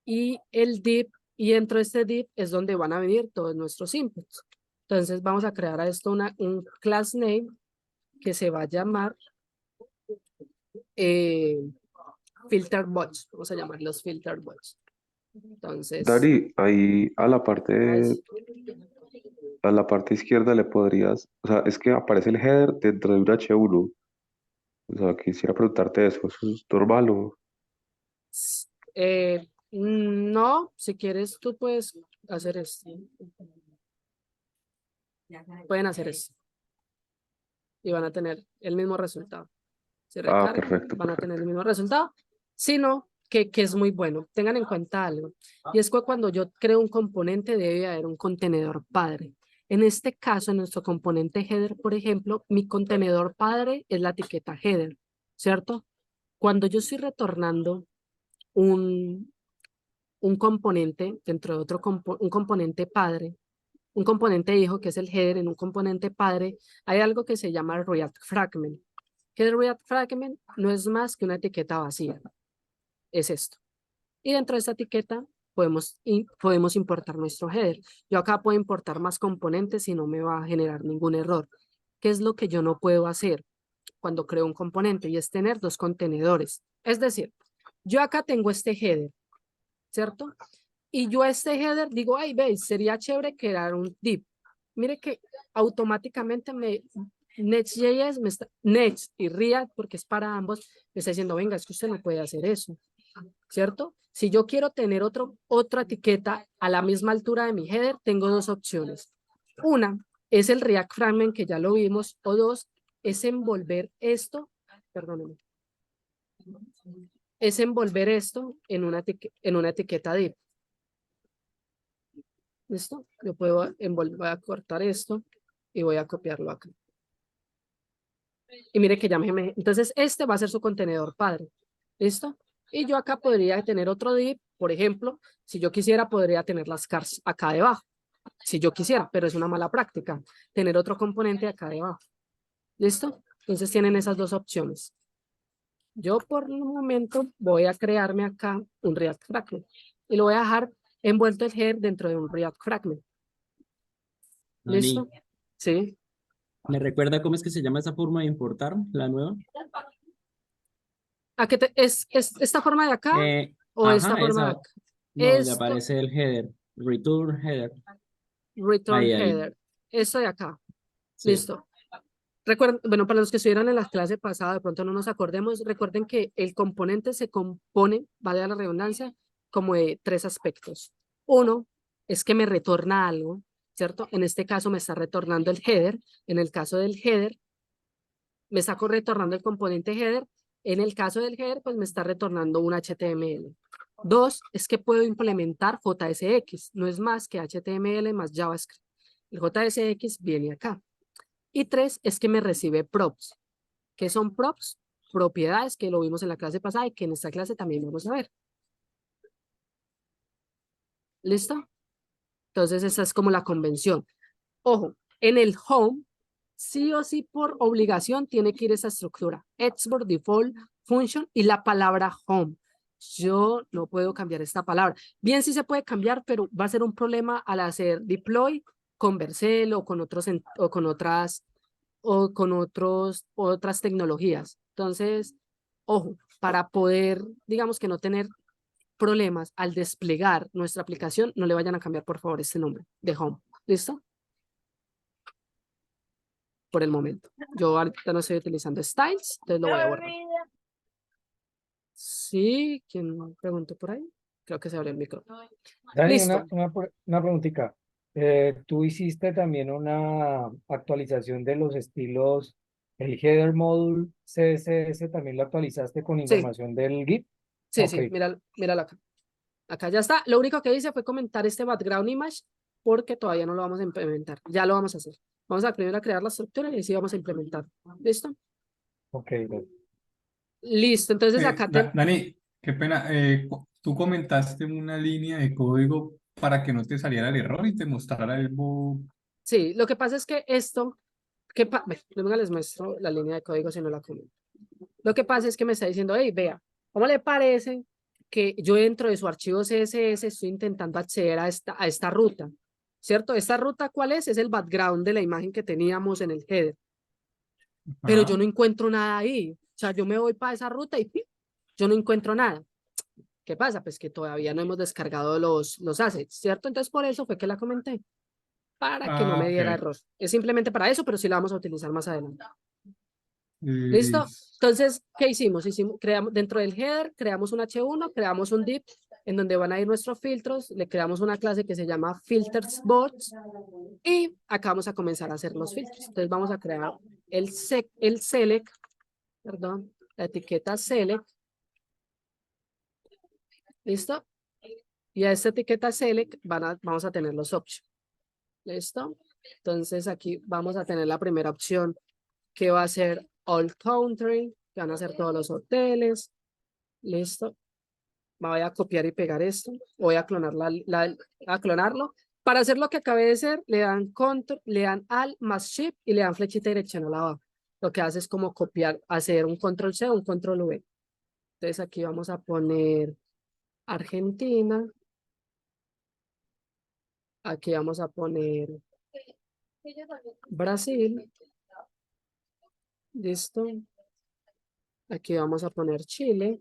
Y el div, y dentro de este div es donde van a venir todos nuestros inputs. Entonces, vamos a crear a esto un class name que se va a llamar filter bots. Vamos a llamar los filter bots. Entonces, Dari, ahí es- a la parte izquierda le podrías, o sea, es que aparece el header dentro de un H1. O sea, quisiera preguntarte eso es normal o... no, si quieres, tú puedes hacer esto. Pueden hacer esto. Y van a tener el mismo resultado. Si Ah, recargan, perfecto, van a tener perfecto. el mismo resultado, sino que es muy bueno. Tengan en cuenta algo, y es que cuando yo creo un componente debe haber un contenedor padre. En este caso, en nuestro componente header, por ejemplo, mi contenedor padre es la etiqueta header, ¿cierto? Cuando yo estoy retornando un componente dentro de un componente padre, un componente hijo que es el header en un componente padre, hay algo que se llama React Fragment. Que el React Fragment no es más que una etiqueta vacía. Es esto. Y dentro de esta etiqueta podemos importar nuestro header. Yo acá puedo importar más componentes y no me va a generar ningún error. ¿Qué es lo que yo no puedo hacer cuando creo un componente? Y es tener dos contenedores. Es decir, yo acá tengo este header, ¿cierto? Y yo a este header digo, ay, veis, sería chévere crear un div. Mire que automáticamente Next.js, Next y React, porque es para ambos, me está diciendo, venga, es que usted no puede hacer eso, ¿cierto? Si yo quiero tener otra etiqueta a la misma altura de mi header, tengo dos opciones. Una es el React Fragment, que ya lo vimos, o dos, es envolver esto, perdónenme, es envolver esto en una etiqueta div. ¿Listo? Yo puedo voy a cortar esto y voy a copiarlo acá. Y mire que ya entonces este va a ser su contenedor padre. ¿Listo? Y yo acá podría tener otro div, por ejemplo, si yo quisiera podría tener las cars acá debajo. Si yo quisiera, pero es una mala práctica, tener otro componente acá debajo. ¿Listo? Entonces tienen esas dos opciones. Yo por el momento voy a crearme acá un React Fragment y lo voy a dejar envuelto el header dentro de un React Fragment. Dani, ¿Listo? Sí. ¿me recuerda cómo es que se llama esa forma de importar, la nueva? ¿A qué es esta forma de acá o esta Ajá, forma de esa. acá? No, le Esto, aparece el header, return header. return Ahí. header. Esto de acá. Sí. Listo. Recuerden, bueno, para los que estuvieron en la clase pasada, de pronto no nos acordemos, recuerden que el componente se compone, vale la redundancia, como de tres aspectos. Uno es que me retorna algo, ¿cierto? En este caso me está retornando el header. En el caso del header, me está retornando el componente header. En el caso del header, pues me está retornando un HTML. Dos, es que puedo implementar JSX, no es más que HTML más JavaScript. El JSX viene acá. Y tres, es que me recibe props. ¿Qué son props? Propiedades que lo vimos en la clase pasada y que en esta clase también vamos a ver. ¿Listo? Entonces esa es como la convención. Ojo, en el home, sí o sí por obligación tiene que ir esa estructura. Export, default, function y la palabra home. Yo no puedo cambiar esta palabra. Bien, sí se puede cambiar, pero va a ser un problema al hacer deploy con Vercel o con otras tecnologías. Entonces, ojo, para poder, digamos que no tener problemas al desplegar nuestra aplicación, no le vayan a cambiar, por favor, este nombre de home. ¿Listo? Por el momento. Yo ahorita no estoy utilizando styles, entonces lo voy a borrar. Sí, ¿quién preguntó por ahí? Creo que se abrió el micrófono. Dani, Listo. una preguntita. Tú hiciste también una actualización de los estilos, el header module CSS también lo actualizaste con Sí, información del Git. sí, Ok, sí, míralo acá. Acá ya está. Lo único que hice fue comentar este background image porque todavía no lo vamos a implementar. Ya lo vamos a hacer. Vamos a primero a crear la estructura y así vamos a implementar. ¿Listo? ok. Listo. Entonces acá Dani, qué pena. Tú comentaste una línea de código para que no te saliera el error y te mostrara el bug. sí, lo que pasa es que esto, luego les muestro la línea de código si no la comento. Lo que pasa es que me está diciendo, hey, vea, ¿cómo le parece que yo dentro de su archivo CSS estoy intentando acceder a esta ruta? ¿Cierto? ¿Esta ruta cuál es? Es el background de la imagen que teníamos en el header. Pero yo Ajá. no encuentro nada ahí. O sea, yo me voy para esa ruta y yo no encuentro nada. ¿Qué pasa? Pues que todavía no hemos descargado los assets, ¿cierto? Entonces por eso fue que la comenté, para que no me Ok. diera error. Es simplemente para eso, pero sí la vamos a utilizar más adelante. ¿Listo? Listo. Entonces, ¿qué hicimos? Creamos, dentro del header, creamos un H1, creamos un div en donde van a ir nuestros filtros, le creamos una clase que se llama filters bots y acá vamos a comenzar a hacer los filtros. Entonces vamos a crear el select, perdón, la etiqueta select. ¿Listo? Y a esta etiqueta select vamos a tener los options. ¿Listo? Entonces aquí vamos a tener la primera opción que va a ser all country, que van a ser todos los hoteles. ¿Listo? Voy a copiar y pegar esto. Voy a clonar a clonarlo. Para hacer lo que acabé de hacer, le dan control, le dan alt más shift y le dan flechita direccional abajo. Lo que hace es como copiar, hacer un control C o un control V. Entonces aquí vamos a poner Argentina. Aquí vamos a poner Brasil. Listo. Aquí vamos a poner Chile.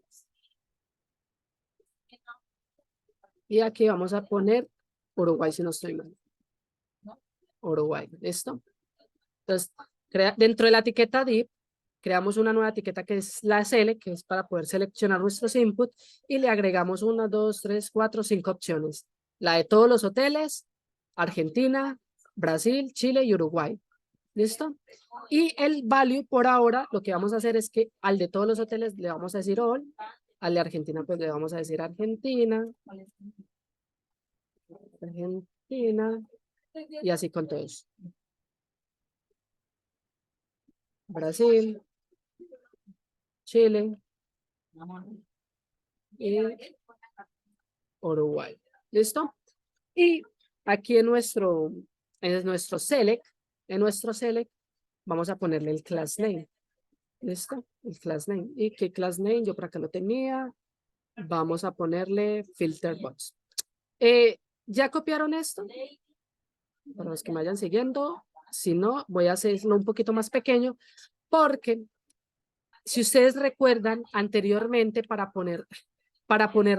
Y aquí vamos a poner Uruguay, si no estoy mal. Uruguay, ¿listo? Entonces, dentro de la etiqueta div, creamos una nueva etiqueta que es la SL, que es para poder seleccionar nuestros inputs, y le agregamos 1, 2, 3, 4, 5 opciones. La de todos los hoteles, Argentina, Brasil, Chile y Uruguay. ¿Listo? Y el value por ahora, lo que vamos a hacer es que al de todos los hoteles le vamos a decir all, al de Argentina pues le vamos a decir Argentina, Argentina, y así con todos. Brasil, Chile y Uruguay. ¿Listo? Y aquí en nuestro select, vamos a ponerle el class name. ¿Listo? El class name. ¿Y qué class name? Yo por acá lo tenía. Vamos a ponerle filter box. ¿Ya copiaron esto? Para los que me vayan siguiendo. Si no, voy a hacerlo un poquito más pequeño porque si ustedes recuerdan anteriormente para poner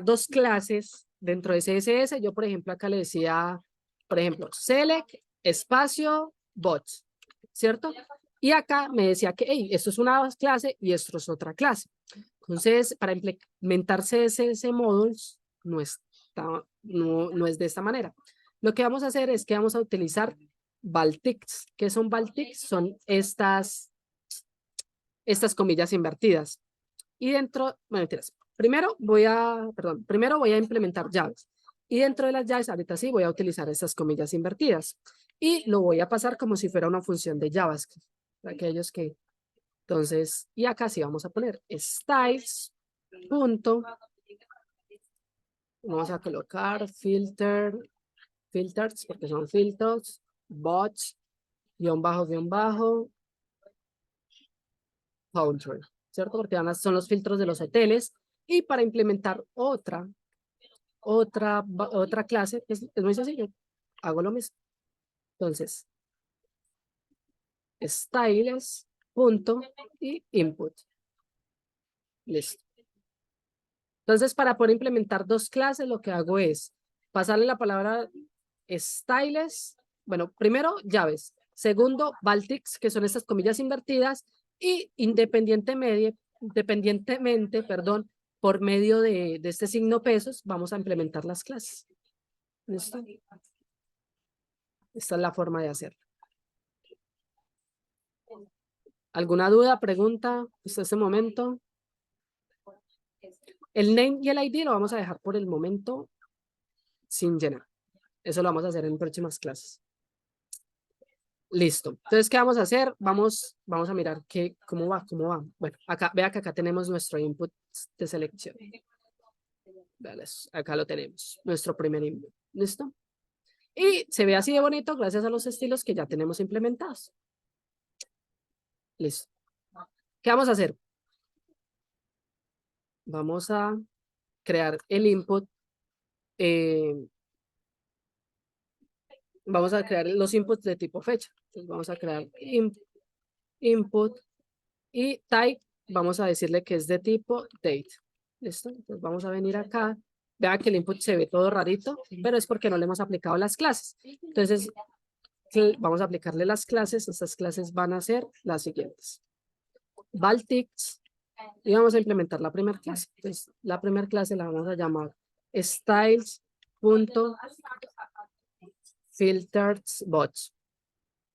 dos clases dentro de CSS, yo por ejemplo acá le decía, por ejemplo, select espacio bots, ¿cierto? Y acá me decía que hey, esto es una clase y esto es otra clase. Entonces, para implementar CSS modules no es de esta manera. Lo que vamos a hacer es que vamos a utilizar baltics. ¿Qué son baltics? Son estas comillas invertidas. Y dentro, bueno, mentiras. Primero voy a implementar llaves. Y dentro de las llaves, ahorita sí, voy a utilizar estas comillas invertidas. Y lo voy a pasar como si fuera una función de JavaScript. Para aquellos que... Entonces, y acá sí vamos a poner styles. Punto. Vamos a colocar filters, porque son filtros, bots, guión bajo, counter, ¿cierto? Porque además son los filtros de los hoteles. Y para implementar otra clase, es muy sencillo. Hago lo mismo. Entonces, styles, punto, y input. Listo. Entonces, para poder implementar dos clases, lo que hago es pasarle la palabra styles, bueno, primero llaves, segundo baltics, que son estas comillas invertidas, y independientemente, por medio de este signo pesos, vamos a implementar las clases. ¿Listo? Esta es la forma de hacerlo. ¿Alguna duda, pregunta hasta este momento? El name y el ID lo vamos a dejar por el momento sin llenar. Eso lo vamos a hacer en próximas clases. Listo. Entonces, ¿qué vamos a hacer? Vamos a mirar cómo va. Bueno, vea que acá tenemos nuestro input de selección. Veales, acá lo tenemos, nuestro primer input. ¿Listo? Y se ve así de bonito gracias a los estilos que ya tenemos implementados. Listo. ¿Qué vamos a hacer? Vamos a crear el input. Vamos a crear los inputs de tipo fecha. Entonces vamos a crear input y type. Vamos a decirle que es de tipo date. ¿Listo? Entonces vamos a venir acá. Vea que el input se ve todo rarito, pero es porque no le hemos aplicado las clases. Entonces vamos a aplicarle las clases. Estas clases van a ser las siguientes. Baltics. Y vamos a implementar la primera clase. Entonces la primera clase la vamos a llamar styles.filters bots.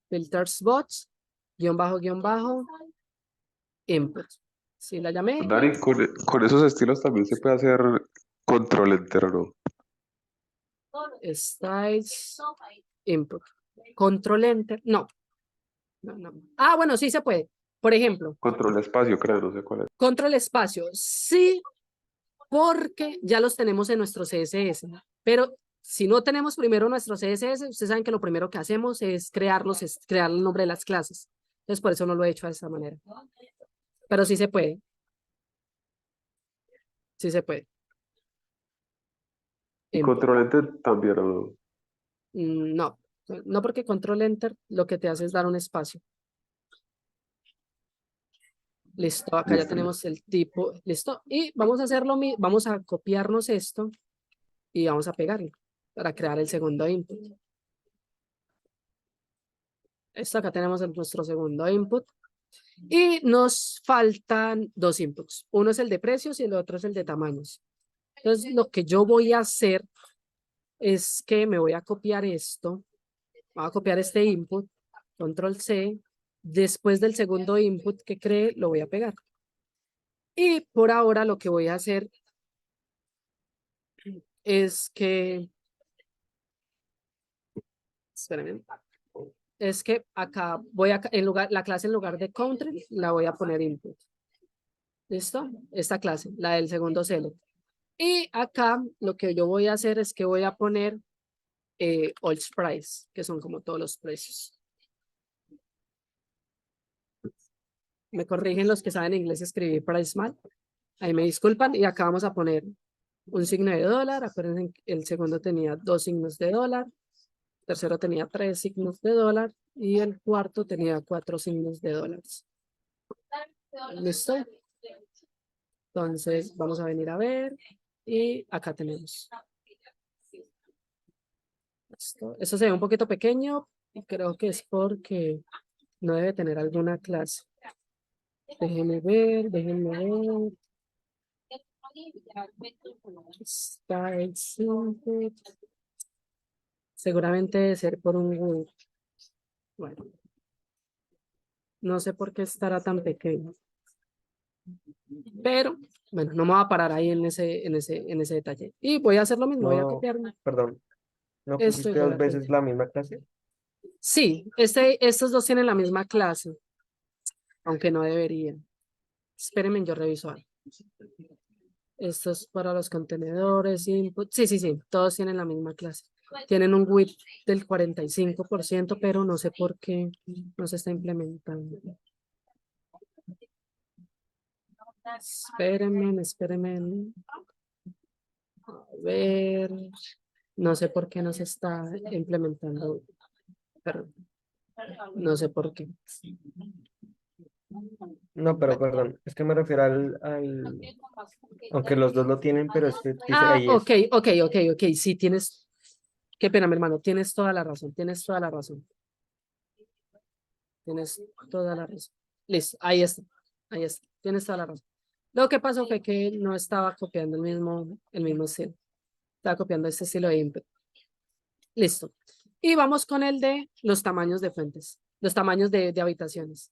Filters bots, guión bajo, input. ¿Sí la llamé? Dani, con esos estilos también se puede hacer control enter, ¿no? Styles, input. Control enter, no. No. Ah, bueno, sí se puede. Por ejemplo, Control espacio, creo, no sé cuál es. control espacio, sí, porque ya los tenemos en nuestro CSS. Pero si no tenemos primero nuestro CSS, ustedes saben que lo primero que hacemos es crear el nombre de las clases. Entonces, por eso no lo he hecho de esa manera. Pero sí se puede. Sí se puede. Y Input. control enter también, ¿no? No porque control enter lo que te hace es dar un espacio. Listo, acá ya Listo. tenemos el tipo, listo. Y vamos a hacerlo, vamos a copiarnos esto y vamos a pegarlo para crear el segundo input. Esto acá tenemos nuestro segundo input. Y nos faltan dos inputs. Uno es el de precios y el otro es el de tamaños. Entonces, lo que yo voy a hacer es que me voy a copiar esto. Voy a copiar este input, control C. Después del segundo input que cree, lo voy a pegar. Y por ahora lo que voy a hacer es que Espérenme. Es que acá la clase en lugar de country la voy a poner input. ¿Listo? Esta clase, la del segundo select. Y acá lo que yo voy a hacer es que voy a poner all price, que son como todos los precios. Me corrigen los que saben inglés escribir price mal. Ahí me disculpan. Y acá vamos a poner un signo de dólar. Acuérdense que el segundo tenía 2 signos de dólar. El tercero tenía 3 signos de dólar. Y el cuarto tenía 4 signos de dólares. ¿Listo? Entonces vamos a venir a ver. Y acá tenemos. Esto se ve un poquito pequeño. Y creo que es porque no debe tener alguna clase. Déjenme ver. Está el input. Seguramente debe ser por un Word. Bueno. No sé por qué estará tan pequeño. Pero, bueno, no me voy a parar ahí en ese detalle. Y voy a hacer lo mismo, voy a No, copiarme. perdón, ¿no Esto y pusiste voy dos a veces copiar. la misma clase? Sí, estos dos tienen la misma clase. Aunque no deberían. Espérenme, yo reviso algo. Esto es para los contenedores, input. Sí, todos tienen la misma clase. Tienen un width del 45%, pero no sé por qué no se está implementando. Espérenme. A ver, no sé por qué no se está implementando. Perdón. No sé por qué. No, pero perdón, es que me refiero aunque los dos lo tienen, pero es que dice ahí es. Ok. Sí, qué pena, mi hermano, tienes toda la razón. Tienes toda la razón. Listo, ahí está. Tienes toda la razón. Lo que pasó fue que no estaba copiando el mismo estilo. Estaba copiando este estilo de input. Listo. Y vamos con el de los tamaños de fuentes, los tamaños de habitaciones.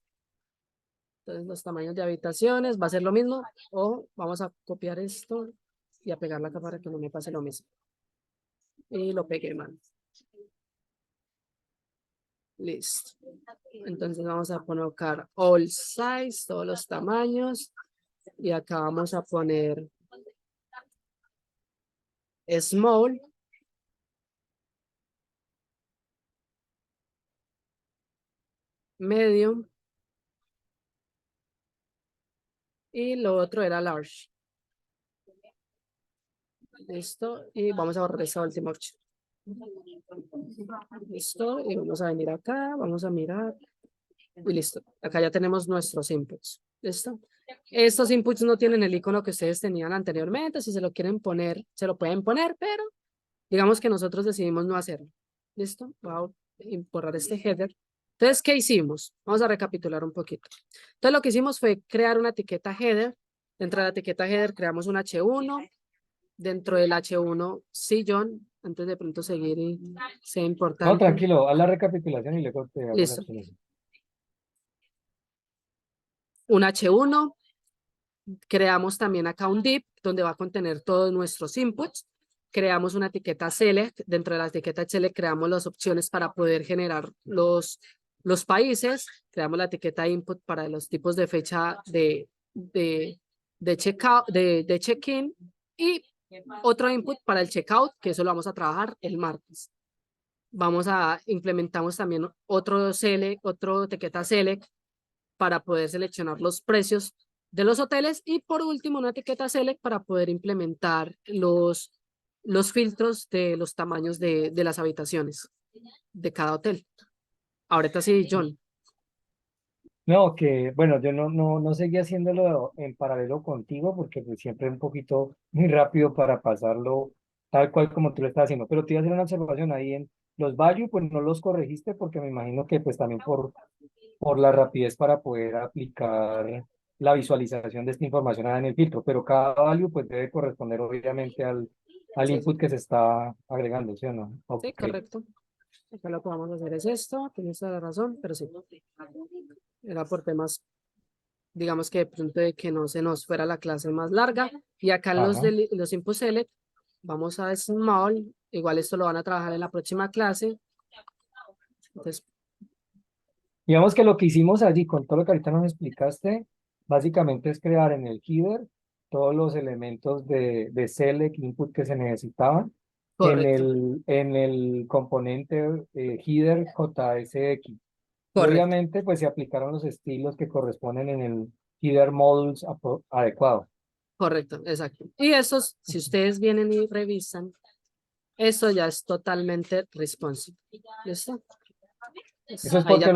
Entonces, los tamaños de habitaciones va a ser lo mismo. O vamos a copiar esto y a pegar la capa para que no me pase lo mismo. Y lo pegué mal. Listo. Entonces vamos a colocar all size, todos los tamaños. Y acá vamos a poner small. Medium. Y lo otro era large. Listo. Y vamos a borrar esa última opción. Listo. Y vamos a venir acá. Vamos a mirar. Y listo. Acá ya tenemos nuestros inputs. ¿Listo? Estos inputs no tienen el icono que ustedes tenían anteriormente. Si se lo quieren poner, se lo pueden poner, pero digamos que nosotros decidimos no hacerlo. ¿Listo? Voy a borrar este header. Entonces, ¿qué hicimos? Vamos a recapitular un poquito. Entonces, lo que hicimos fue crear una etiqueta header. Dentro de la etiqueta header creamos un H1. Dentro del H1, sí, John, antes de pronto seguir y sea No, importante. tranquilo, haz la recapitulación y luego te hago la Listo. explicación. Un H1. Creamos también acá un div donde va a contener todos nuestros inputs. Creamos una etiqueta select. Dentro de la etiqueta select creamos las opciones para poder generar los países. Creamos la etiqueta input para los tipos de fecha de checkout, de check-in, y otro input para el checkout, que eso lo vamos a trabajar el martes. Implementamos también otro etiqueta select para poder seleccionar los precios de los hoteles, y por último una etiqueta select para poder implementar los filtros de los tamaños de las habitaciones de cada hotel. Ahorita sí, John. No, que bueno, yo no seguía haciéndolo en paralelo contigo porque pues, siempre un poquito muy rápido para pasarlo tal cual como tú lo estás haciendo. Pero te iba a hacer una observación ahí en los value, pues no los corregiste porque me imagino que pues también por la rapidez para poder aplicar la visualización de esta información en el filtro, pero cada value pues debe corresponder obviamente al Sí. input que se está agregando, ¿sí o no? Sí, Ok. correcto. Acá lo que vamos a hacer es esto, tienes toda la razón, pero sí. Era por temas, digamos que de pronto de que no se nos fuera la clase más larga. Y acá en Ajá. los input select, vamos a small, igual esto lo van a trabajar en la próxima clase. Entonces, Digamos que lo que hicimos allí con todo lo que ahorita nos explicaste, básicamente es crear en el header todos los elementos de select input que se necesitaban correcto, en el componente header JSX. Y correcto, obviamente pues se aplicaron los estilos que corresponden en el header modules adecuado. correcto, exacto. Y esos, si ustedes vienen y revisan, eso ya es totalmente responsive. ¿Listo? Eso es Ahí ya,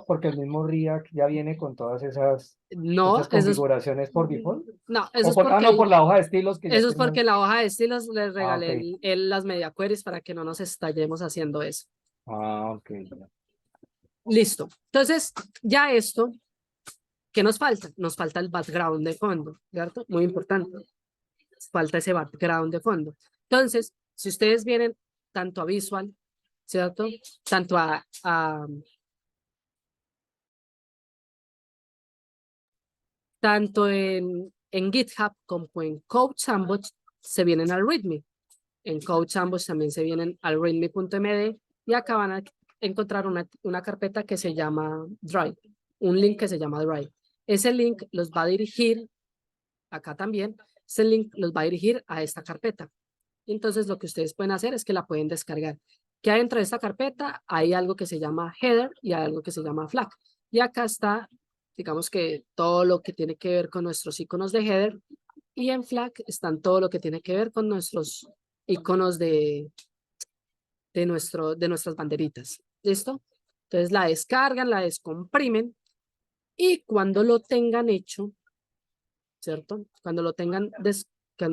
porque el mismo React ya viene con todas esas no, configuraciones por default. no, eso O es por, no, porque por la hoja de estilos que ya eso es tienen. porque en la hoja de estilos les Ah, regalé ok. las media queries para que no nos estallemos haciendo eso. Ah, ok. Listo. Entonces, ya esto, ¿qué nos falta? Nos falta el background de fondo, ¿cierto? Muy importante. Falta ese background de fondo. Entonces, si ustedes vienen tanto a Visual, ¿cierto? Tanto tanto en GitHub como en Code Sandbox se vienen al README. En Code Sandbox también se vienen al readme.md y acá van a encontrar una carpeta que se llama Drive, un link que se llama Drive. Ese link los va a dirigir, acá también, ese link los va a dirigir a esta carpeta. Entonces lo que ustedes pueden hacer es que la pueden descargar. Que dentro de esta carpeta hay algo que se llama header y hay algo que se llama flag. Y acá está, digamos que todo lo que tiene que ver con nuestros iconos de header y en flag están todo lo que tiene que ver con nuestros iconos de nuestras banderitas. ¿Listo? Entonces la descargan, la descomprimen y cuando lo tengan hecho, ¿cierto? Cuando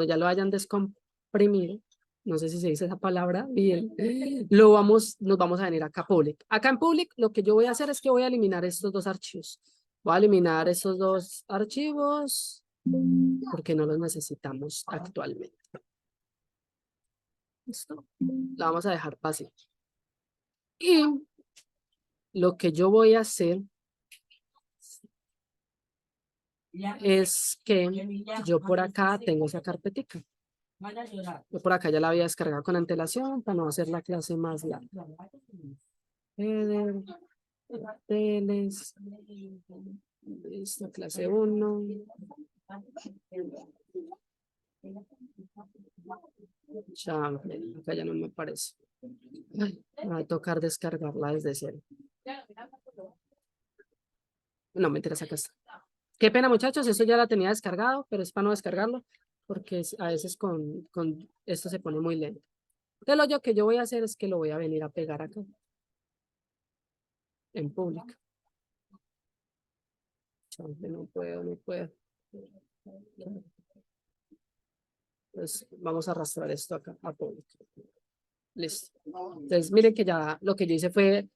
ya lo hayan descomprimido, no sé si se dice esa palabra bien, nos vamos a venir acá a Public. Acá en Public lo que yo voy a hacer es que voy a eliminar estos dos archivos. Voy a eliminar esos dos archivos porque no los necesitamos actualmente. ¿Listo? La vamos a dejar fácil. Y lo que yo voy a hacer es que yo por acá tengo esa carpetica. Yo por acá ya la había descargado con antelación para no hacer la clase más larga. Header, teles, listo, clase 1. Chample, acá ya no me parece. Ay, me va a tocar descargarla desde cero. No, mentiras, acá está. Qué pena, muchachos, eso ya la tenía descargado, pero es para no descargarlo, porque a veces con esto se pone muy lento. Entonces lo que yo voy a hacer es que lo voy a venir a pegar acá, en público. No puedo, no puedo. Pues vamos a arrastrar esto acá a público. Listo. Entonces miren que ya lo que yo hice fue,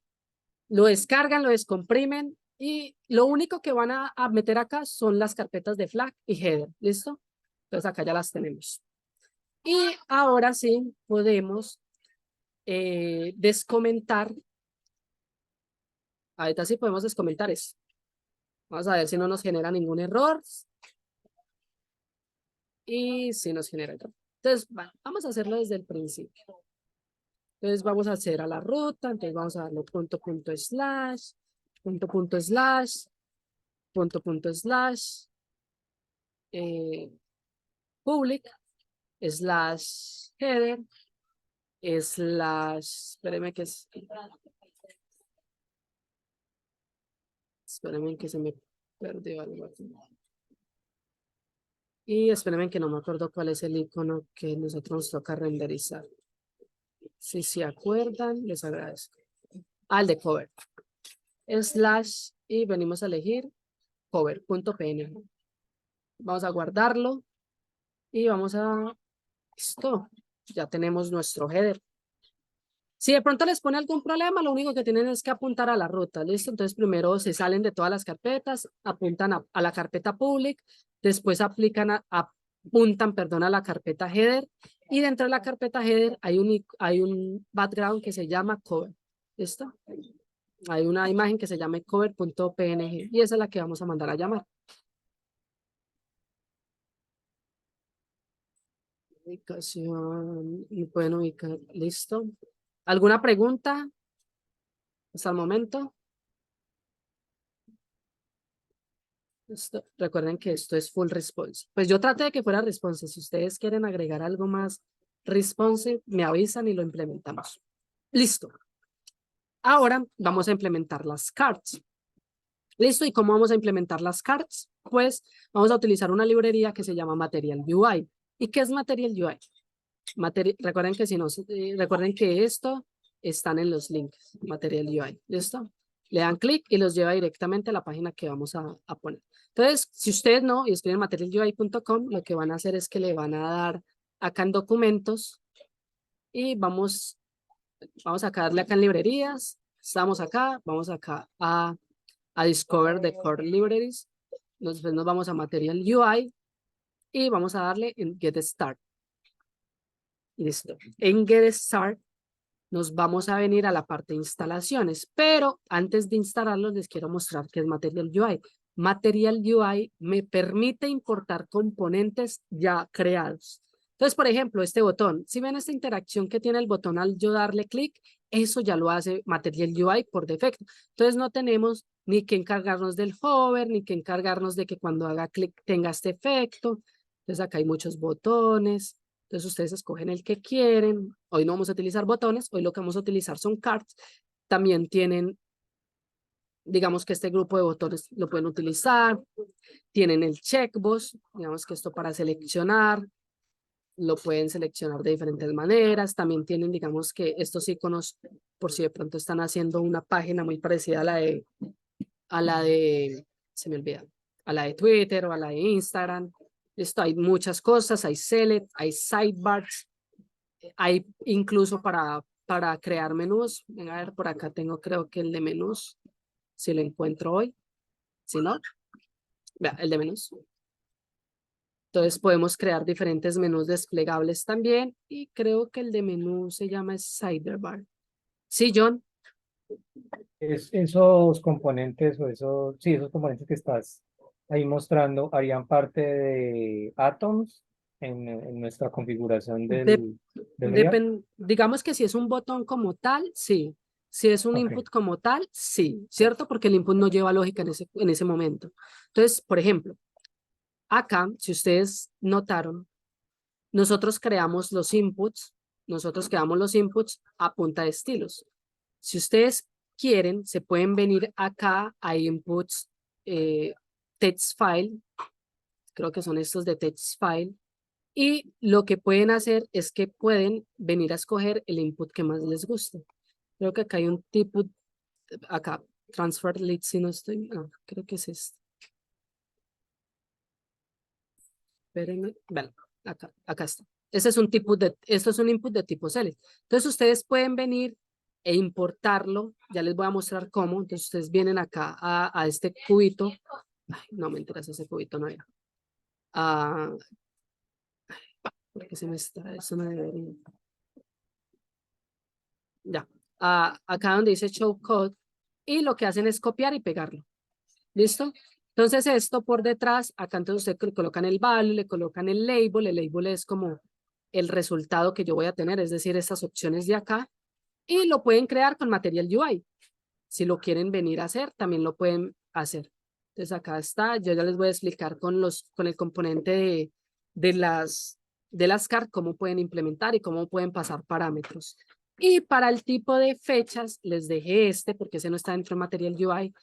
lo descargan, lo descomprimen y lo único que van a meter acá son las carpetas de flag y header. ¿Listo? Entonces acá ya las tenemos. Y ahora sí podemos descomentar. Ahorita sí podemos descomentar eso. Vamos a ver si no nos genera ningún error. Y si nos genera error. Entonces, vamos a hacerlo desde el principio. Entonces vamos a hacer a la ruta. Entonces vamos a darle punto, punto, slash, punto, punto, slash, punto, punto, slash, public, slash header, slash, espérenme que es, espérenme que se me perdió algo aquí. Y espérenme que no me acuerdo cuál es el icono que nosotros nos toca renderizar. Si se acuerdan, les agradezco. Al de cover. Slash y venimos a elegir cover.png. Vamos a guardarlo y vamos a... Listo. Ya tenemos nuestro header. Si de pronto les pone algún problema, lo único que tienen es que apuntar a la ruta, ¿listo? Entonces primero se salen de todas las carpetas, apuntan a la carpeta public, después apuntan, perdón, a la carpeta header y dentro de la carpeta header hay un background que se llama cover, ¿listo? Hay una imagen que se llama cover.png y esa es la que vamos a mandar a llamar. Ubicación, y pueden ubicar, ¿listo? ¿Alguna pregunta? hasta el momento. Recuerden que esto es full response. Pues yo traté de que fuera response. Si ustedes quieren agregar algo más response, me avisan y lo implementamos. Listo. Ahora vamos a implementar las cards. ¿Listo? ¿Y cómo vamos a implementar las cards? Pues vamos a utilizar una librería que se llama Material UI. ¿Y qué es Material UI? Recuerden que recuerden que esto están en los links, Material UI. ¿Listo? Le dan clic y los lleva directamente a la página que vamos a poner. Entonces, si ustedes no y escriben materialui.com, lo que van a hacer es que le van a dar acá en documentos y vamos a darle acá en librerías. Estamos acá, vamos acá a Discover the Core Libraries. Después nos vamos a Material UI y vamos a darle en Get Start. Listo. En Get Start nos vamos a venir a la parte de instalaciones, pero antes de instalarlos les quiero mostrar qué es Material UI. Material UI me permite importar componentes ya creados. Entonces, por ejemplo, este botón, si ven esta interacción que tiene el botón al yo darle clic, eso ya lo hace Material UI por defecto. Entonces no tenemos ni que encargarnos del hover, ni que encargarnos de que cuando haga clic tenga este efecto. Entonces acá hay muchos botones. Entonces ustedes escogen el que quieren. Hoy no vamos a utilizar botones, hoy lo que vamos a utilizar son cards. También tienen, digamos que este grupo de botones lo pueden utilizar. Tienen el checkbox, digamos que esto para seleccionar. Lo pueden seleccionar de diferentes maneras. También tienen, digamos que estos iconos, por si de pronto están haciendo una página muy parecida a la de, se me olvida, a la de Twitter o a la de Instagram. Esto hay muchas cosas, hay select, hay sidebars, hay incluso para crear menús. Venga, a ver, por acá tengo creo que el de menús, si lo encuentro hoy. Si no, vea, el de menús. Entonces podemos crear diferentes menús desplegables también y creo que el de menú se llama Sidebar. Sí, John. Esos componentes o esos componentes que estás ahí mostrando harían parte de Atoms en nuestra configuración del RIA. Digamos que si es un botón como tal, sí. Si es un Ok. input como tal, sí, ¿cierto? Porque el input no lleva lógica en ese momento. Entonces, por ejemplo, acá, si ustedes notaron, nosotros creamos los inputs a punta de estilos. Si ustedes quieren, se pueden venir acá a inputs text file, creo que son estos de text file, y lo que pueden hacer es que pueden venir a escoger el input que más les guste. Creo que acá hay un tipo, acá, transfer lead, si no estoy, no, creo que es este. Espérenme, bueno, acá está. Este es un esto es un input de tipo select. Entonces ustedes pueden venir e importarlo. Ya les voy a mostrar cómo. Entonces ustedes vienen acá a este cubito. Ay, no me interesa ese cubito, no era. Porque se me está, eso no debería. Ya. Acá donde dice show code. Y lo que hacen es copiar y pegarlo. ¿Listo? Entonces esto por detrás, acá entonces ustedes colocan el value, le colocan el label es como el resultado que yo voy a tener, es decir, estas opciones de acá, y lo pueden crear con Material UI. Si lo quieren venir a hacer, también lo pueden hacer. Entonces acá está, yo ya les voy a explicar con el componente de las cards cómo pueden implementar y cómo pueden pasar parámetros. Y para el tipo de fechas, les dejé porque ese no está dentro de Material UI,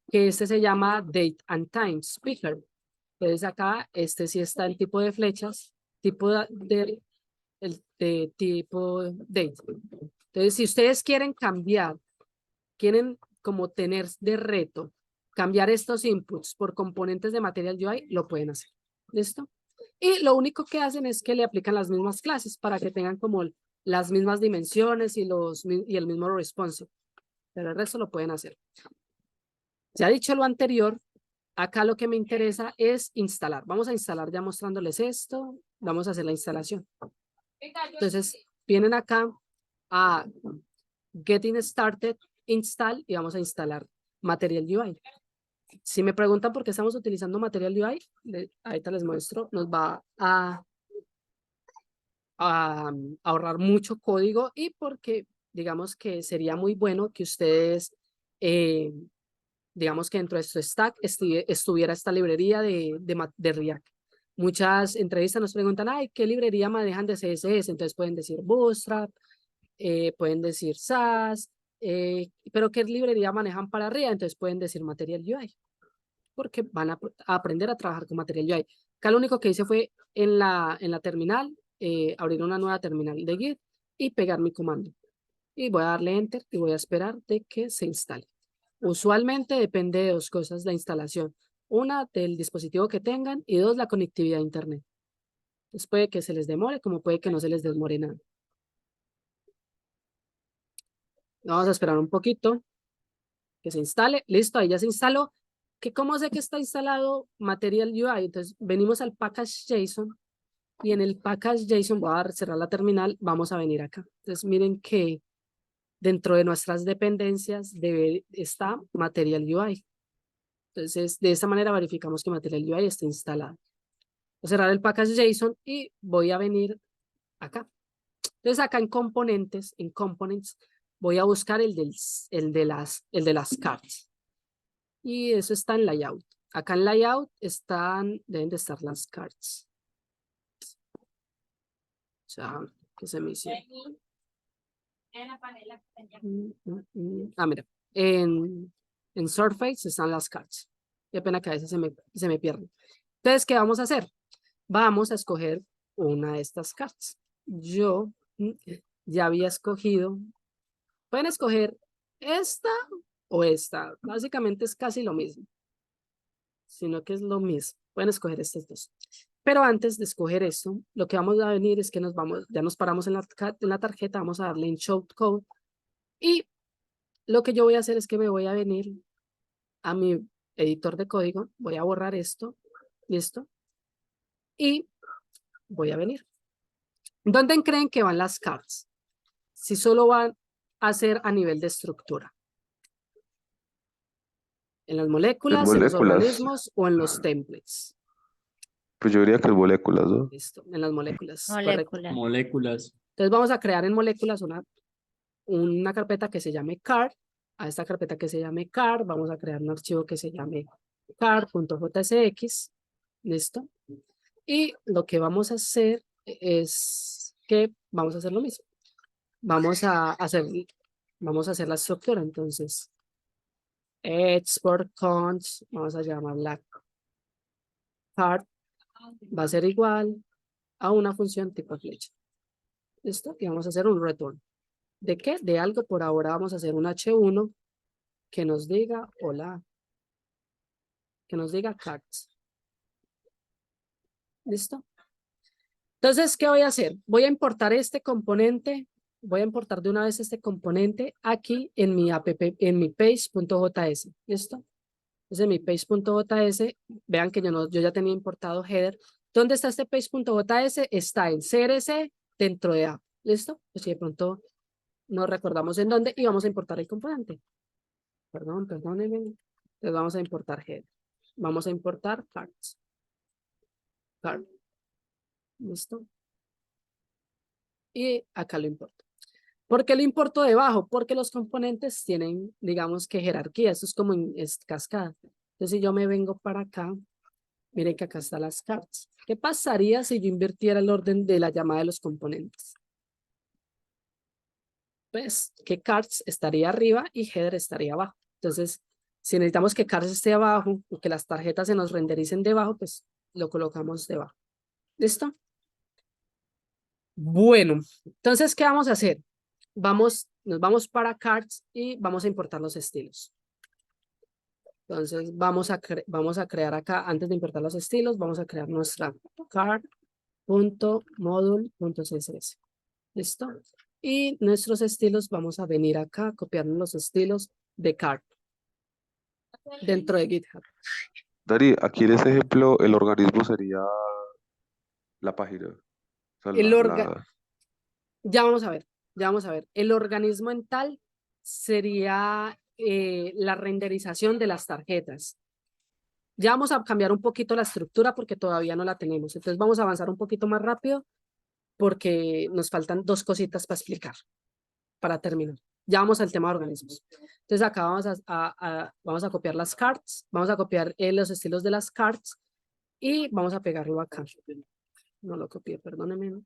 que este se llama Date and Time Speaker. Entonces acá, sí está el tipo de flechas, tipo de tipo date. Entonces, si ustedes quieren cambiar, quieren como tener de reto, cambiar estos inputs por componentes de Material UI, lo pueden hacer. ¿Listo? Y lo único que hacen es que le aplican las mismas clases para que tengan como las mismas dimensiones y el mismo responsive. Pero el resto lo pueden hacer. Ya dicho lo anterior, acá lo que me interesa es instalar. Vamos a instalar ya mostrándoles esto. Vamos a hacer la instalación. Entonces, vienen acá a Getting Started, Install y vamos a instalar Material UI. Si me preguntan por qué estamos utilizando Material UI, ahorita les muestro, nos va a ahorrar mucho código y porque digamos que sería muy bueno que ustedes digamos que dentro de su stack estuviera esta librería de React. Muchas entrevistas nos preguntan, ay, ¿qué librería manejan de CSS? Entonces pueden decir Bootstrap, pueden decir Sass, pero ¿qué librería manejan para React? Entonces pueden decir Material UI, porque van a aprender a trabajar con Material UI. Acá lo único que hice fue en la terminal, abrir una nueva terminal de Git y pegar mi comando. Y voy a darle Enter y voy a esperar de que se instale. Usualmente depende de dos cosas la instalación. Una, del dispositivo que tengan, y dos, la conectividad a Internet. Entonces puede que se les demore, como puede que no se les demore nada. Vamos a esperar un poquito que se instale. Listo, ahí ya se instaló. ¿Cómo sé que está instalado Material UI? Entonces venimos al package.json y en el package.json, voy a cerrar la terminal, vamos a venir acá. Entonces miren que dentro de nuestras dependencias está Material UI. Entonces, de esta manera verificamos que Material UI está instalado. Voy a cerrar el package.json y voy a venir acá. Entonces, acá en componentes, voy a buscar el de las cards. Y eso está en layout. Acá en layout deben de estar las cards. O sea, que se me hizo. Mira, en Surface están las cards. Qué pena que a veces se me pierden. Entonces, ¿qué vamos a hacer? Vamos a escoger una de estas cards. Yo ya había escogido. Pueden escoger esta o esta. Básicamente es casi lo mismo. Sino que es lo mismo. Pueden escoger estas dos. Pero antes de escoger esto, lo que vamos a venir es que ya nos paramos en la tarjeta, vamos a darle en Show Code. Y lo que yo voy a hacer es que me voy a venir a mi editor de código, voy a borrar esto, listo, y voy a venir. ¿Dónde creen que van las cards? Si solo van a ser a nivel de estructura. ¿En las moléculas, en los organismos o en los templates? Pues yo diría que es moléculas, ¿no? Listo, en las moléculas. Correcto. Molécula. Moléculas. Entonces vamos a crear en moléculas una carpeta que se llame card. A esta carpeta que se llame card, vamos a crear un archivo que se llame card.jsx. Listo. Y lo que vamos a hacer es que vamos a hacer lo mismo. Vamos a hacer la estructura. Entonces, export const, vamos a llamarla card, va a ser igual a una función tipo flecha. ¿Listo? Y vamos a hacer un return. ¿De qué? De algo. Por ahora vamos a hacer un H1 que nos diga hola, que nos diga cards. ¿Listo? Entonces, ¿qué voy a hacer? Voy a importar este componente, voy a importar de una vez este componente aquí en mi page.js. ¿Listo? Entonces, en mi page.js, vean que yo ya tenía importado header. ¿Dónde está este page.js? Está en CRC dentro de app. ¿Listo? Pues si de pronto no recordamos en dónde y vamos a importar el componente. Perdónenme. Entonces vamos a importar header. Vamos a importar cards. Card. ¿Listo? Y acá lo importo. ¿Por qué lo importo debajo? Porque los componentes tienen, digamos que jerarquía. Esto es como es cascada. Entonces si yo me vengo para acá, miren que acá están las cards. ¿Qué pasaría si yo invirtiera el orden de la llamada de los componentes? Pues que cards estaría arriba y header estaría abajo. Entonces, si necesitamos que cards esté abajo o que las tarjetas se nos rendericen debajo, pues lo colocamos debajo. ¿Listo? Bueno, entonces, ¿qué vamos a hacer? Nos vamos para cards y vamos a importar los estilos. Entonces, vamos a crear acá, antes de importar los estilos, vamos a crear nuestra card.module.css. ¿Listo? Y nuestros estilos, vamos a venir acá, copiarnos los estilos de card dentro de GitHub. Dari, aquí en este ejemplo, el organismo sería la página. O sea, Ya vamos a ver. El organismo en tal sería la renderización de las tarjetas. Ya vamos a cambiar un poquito la estructura porque todavía no la tenemos. Entonces vamos a avanzar un poquito más rápido porque nos faltan dos cositas para explicar, para terminar. Ya vamos al tema de organismos. Entonces acá vamos a copiar las cards, vamos a copiar los estilos de las cards y vamos a pegarlo acá. No lo copié, perdónenme.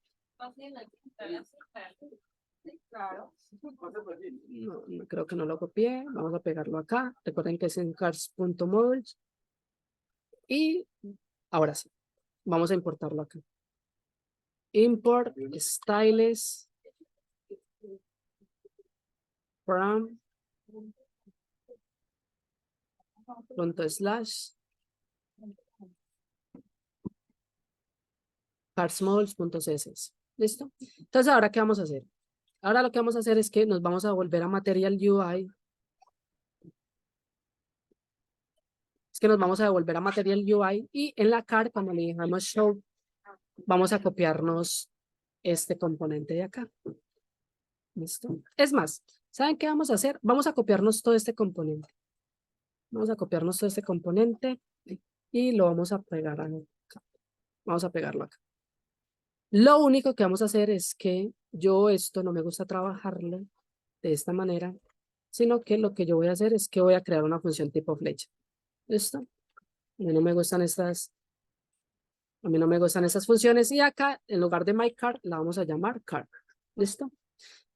No, creo que no lo copié. Vamos a pegarlo acá. Recuerden que es en cards.models. Y ahora sí, vamos a importarlo acá. Import styles from // cardsmodels.css. ¿Listo? Entonces, ¿ahora qué vamos a hacer? Ahora lo que vamos a hacer es que nos vamos a volver a Material UI. Es que nos vamos a devolver a Material UI y en la card, cuando le dejamos show, vamos a copiarnos este componente de acá. ¿Listo? Es más, ¿saben qué vamos a hacer? Vamos a copiarnos todo este componente. Vamos a copiarnos todo este componente y lo vamos a pegar acá. Vamos a pegarlo acá. Lo único que vamos a hacer es que yo esto no me gusta trabajarlo de esta manera, sino que lo que yo voy a hacer es que voy a crear una función tipo flecha. ¿Listo? A mí no me gustan estas funciones y acá en lugar de myCard la vamos a llamar card. ¿Listo?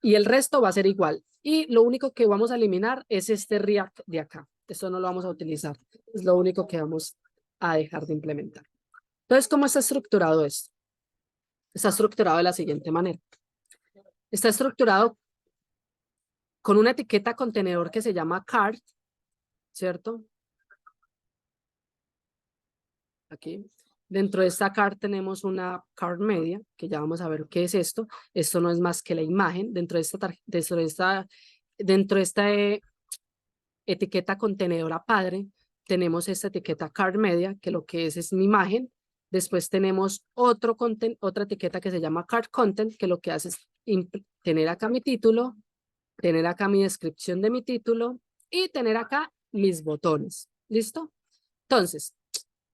Y el resto va a ser igual. Y lo único que vamos a eliminar es este React de acá. Esto no lo vamos a utilizar. Es lo único que vamos a dejar de implementar. Entonces, ¿cómo está estructurado esto? Está estructurado de la siguiente manera. Está estructurado con una etiqueta contenedor que se llama card, ¿cierto? Aquí. Dentro de esta card tenemos una card media, que ya vamos a ver qué es esto. Esto no es más que la imagen. Dentro de esta etiqueta contenedora padre, tenemos esta etiqueta card media, que lo que es mi imagen. Después tenemos otra etiqueta que se llama card content, que lo que hace es tener acá mi título, tener acá mi descripción de mi título y tener acá mis botones. ¿Listo? Entonces,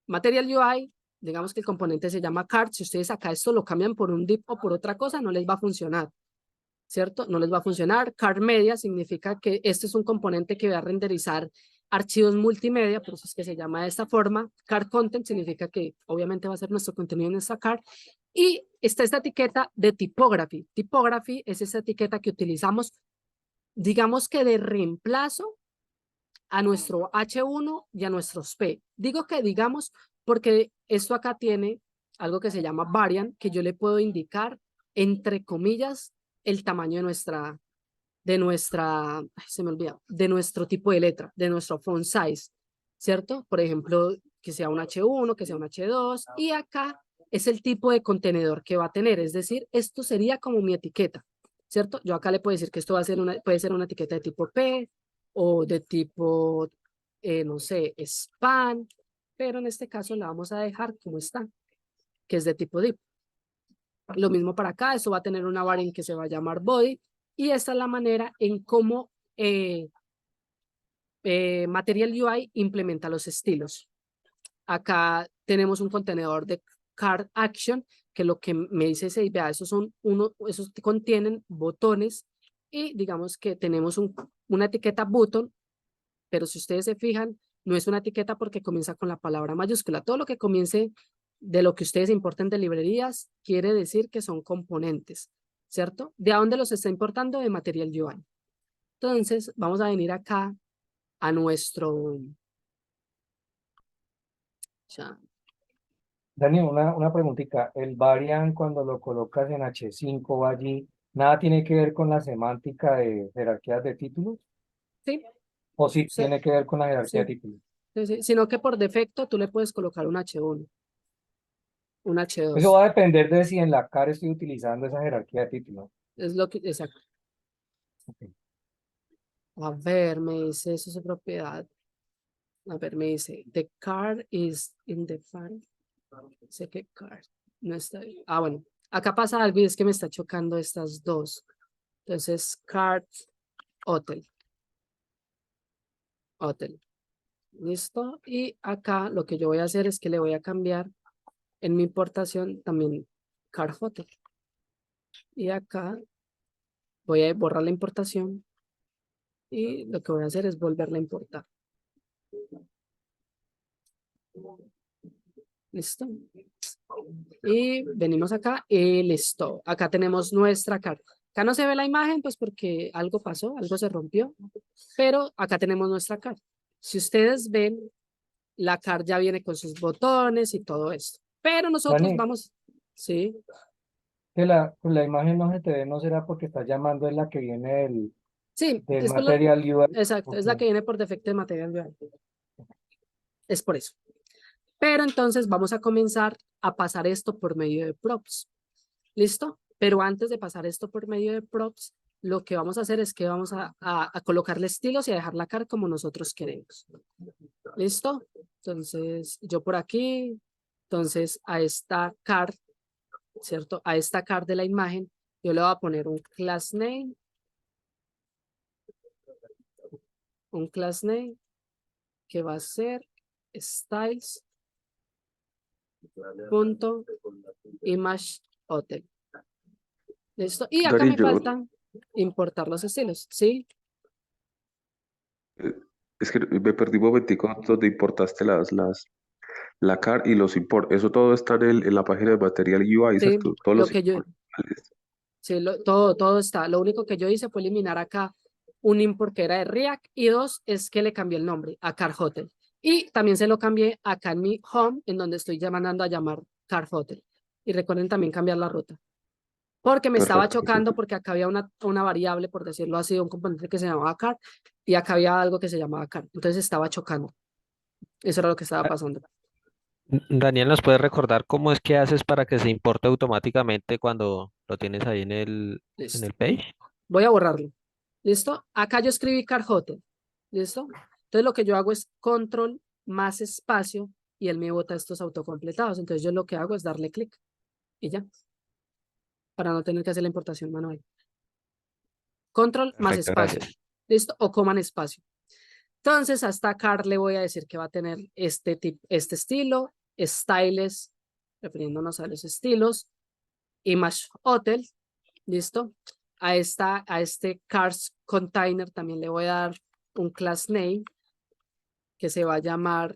Material UI, digamos que el componente se llama card. Si ustedes acá esto lo cambian por un div o por otra cosa, no les va a funcionar. ¿Cierto? No les va a funcionar. Card media significa que este es un componente que va a renderizar archivos multimedia, por eso es que se llama de esta forma. Card content significa que obviamente va a ser nuestro contenido en esta card. Y está esta etiqueta de typography. Typography es esa etiqueta que utilizamos, digamos que de reemplazo a nuestro H1 y a nuestros P. Digo que digamos porque esto acá tiene algo que se llama variant, que yo le puedo indicar entre comillas el tamaño de nuestro tipo de letra, de nuestro font size, ¿cierto? Por ejemplo, que sea un H1, que sea un H2, y acá es el tipo de contenedor que va a tener, es decir, esto sería como mi etiqueta, ¿cierto? Yo acá le puedo decir que esto puede ser una etiqueta de tipo P o de tipo, no sé, span, pero en este caso la vamos a dejar como está, que es de tipo div. Lo mismo para acá, esto va a tener una variant que se va a llamar body, y esta es la manera en cómo Material UI implementa los estilos. Acá tenemos un contenedor de card action, que lo que me dice es, vea, esos contienen botones y digamos que tenemos una etiqueta button, pero si ustedes se fijan, no es una etiqueta porque comienza con la palabra mayúscula. Todo lo que comience de lo que ustedes importen de librerías quiere decir que son componentes, ¿cierto? ¿De dónde los está importando? De Material UI. Entonces, vamos a venir acá a nuestro... Ya. Dani, una preguntita. El variant cuando lo colocas en H5 va allí, ¿nada tiene que ver con la semántica de jerarquías de títulos? Sí. ¿O sí Sí. tiene que ver con la jerarquía Sí. de títulos? Sí, sí, sino que por defecto tú le puedes colocar un H1, un Eso H2. va a depender de si en la CAR estoy utilizando esa jerarquía de títulos. Es lo que, exacto. Ok. A ver, me dice eso es su propiedad. A ver, me dice, the card is in the file. Sé que card no está ahí. Ah, bueno, acá pasa algo y es que me está chocando estas dos. Entonces, card, hotel. Hotel. ¿Listo? Y acá lo que yo voy a hacer es que le voy a cambiar en mi importación también card hotel. Y acá voy a borrar la importación Y lo que voy a hacer es volverla a importar. ¿Listo? Y venimos acá y listo. Acá tenemos nuestra carta. Acá no se ve la imagen, pues porque algo pasó, algo se rompió, pero acá tenemos nuestra carta. Si ustedes ven, la carta ya viene con sus botones y todo esto. Pero nosotros Dani, vamos, sí, que pues la imagen no se te ve, no será porque estás llamando es la que viene sí, del es por la, Material UI. exacto, es la que viene por defecto de material de hoy. Es por eso. Pero entonces vamos a comenzar a pasar esto por medio de props. ¿Listo? Pero antes de pasar esto por medio de props, lo que vamos a hacer es que vamos a colocarle estilos y a dejar la card como nosotros queremos. ¿Listo? Entonces, yo por aquí, entonces a esta card, ¿cierto? A esta card de la imagen, yo le voy a poner un class name que va a ser styles punto image hotel. ¿Listo? Y acá me Darillo, faltan importar los estilos, ¿sí? es que me perdí un momentico donde importaste la CAR y los import. Eso todo está en la página de Material UI, Sí, ¿cierto? Todos lo los que yo, import. sí, todo está. Lo único que yo hice fue eliminar acá un import que era de React y dos es que le cambié el nombre a Car Hotel. Y también se lo cambié acá en mi home, en donde estoy mandando a llamar Car Hotel. Y recuerden también cambiar la ruta. Porque me estaba Perfecto, chocando perfecto. porque acá había una variable, por decirlo así, un componente que se llamaba car y acá había algo que se llamaba car. Entonces estaba chocando. Eso era lo que estaba pasando. Daniel, ¿nos puedes recordar cómo es que haces para que se importe automáticamente cuando lo tienes ahí en Listo. el page? Voy a borrarlo. ¿Listo? Acá yo escribí car hotel. ¿Listo? Entonces lo que yo hago es control más espacio y él me bota estos autocompletados. Entonces yo lo que hago es darle clic y ya, para no tener que hacer la importación manual. Control más Perfecto, espacio. gracias. ¿Listo? O coman espacio. Entonces, hasta car le voy a decir que va a tener este estilo, styles, refiriéndonos a los estilos, image hotel, ¿listo? A este cars container también le voy a dar un class name que se va a llamar,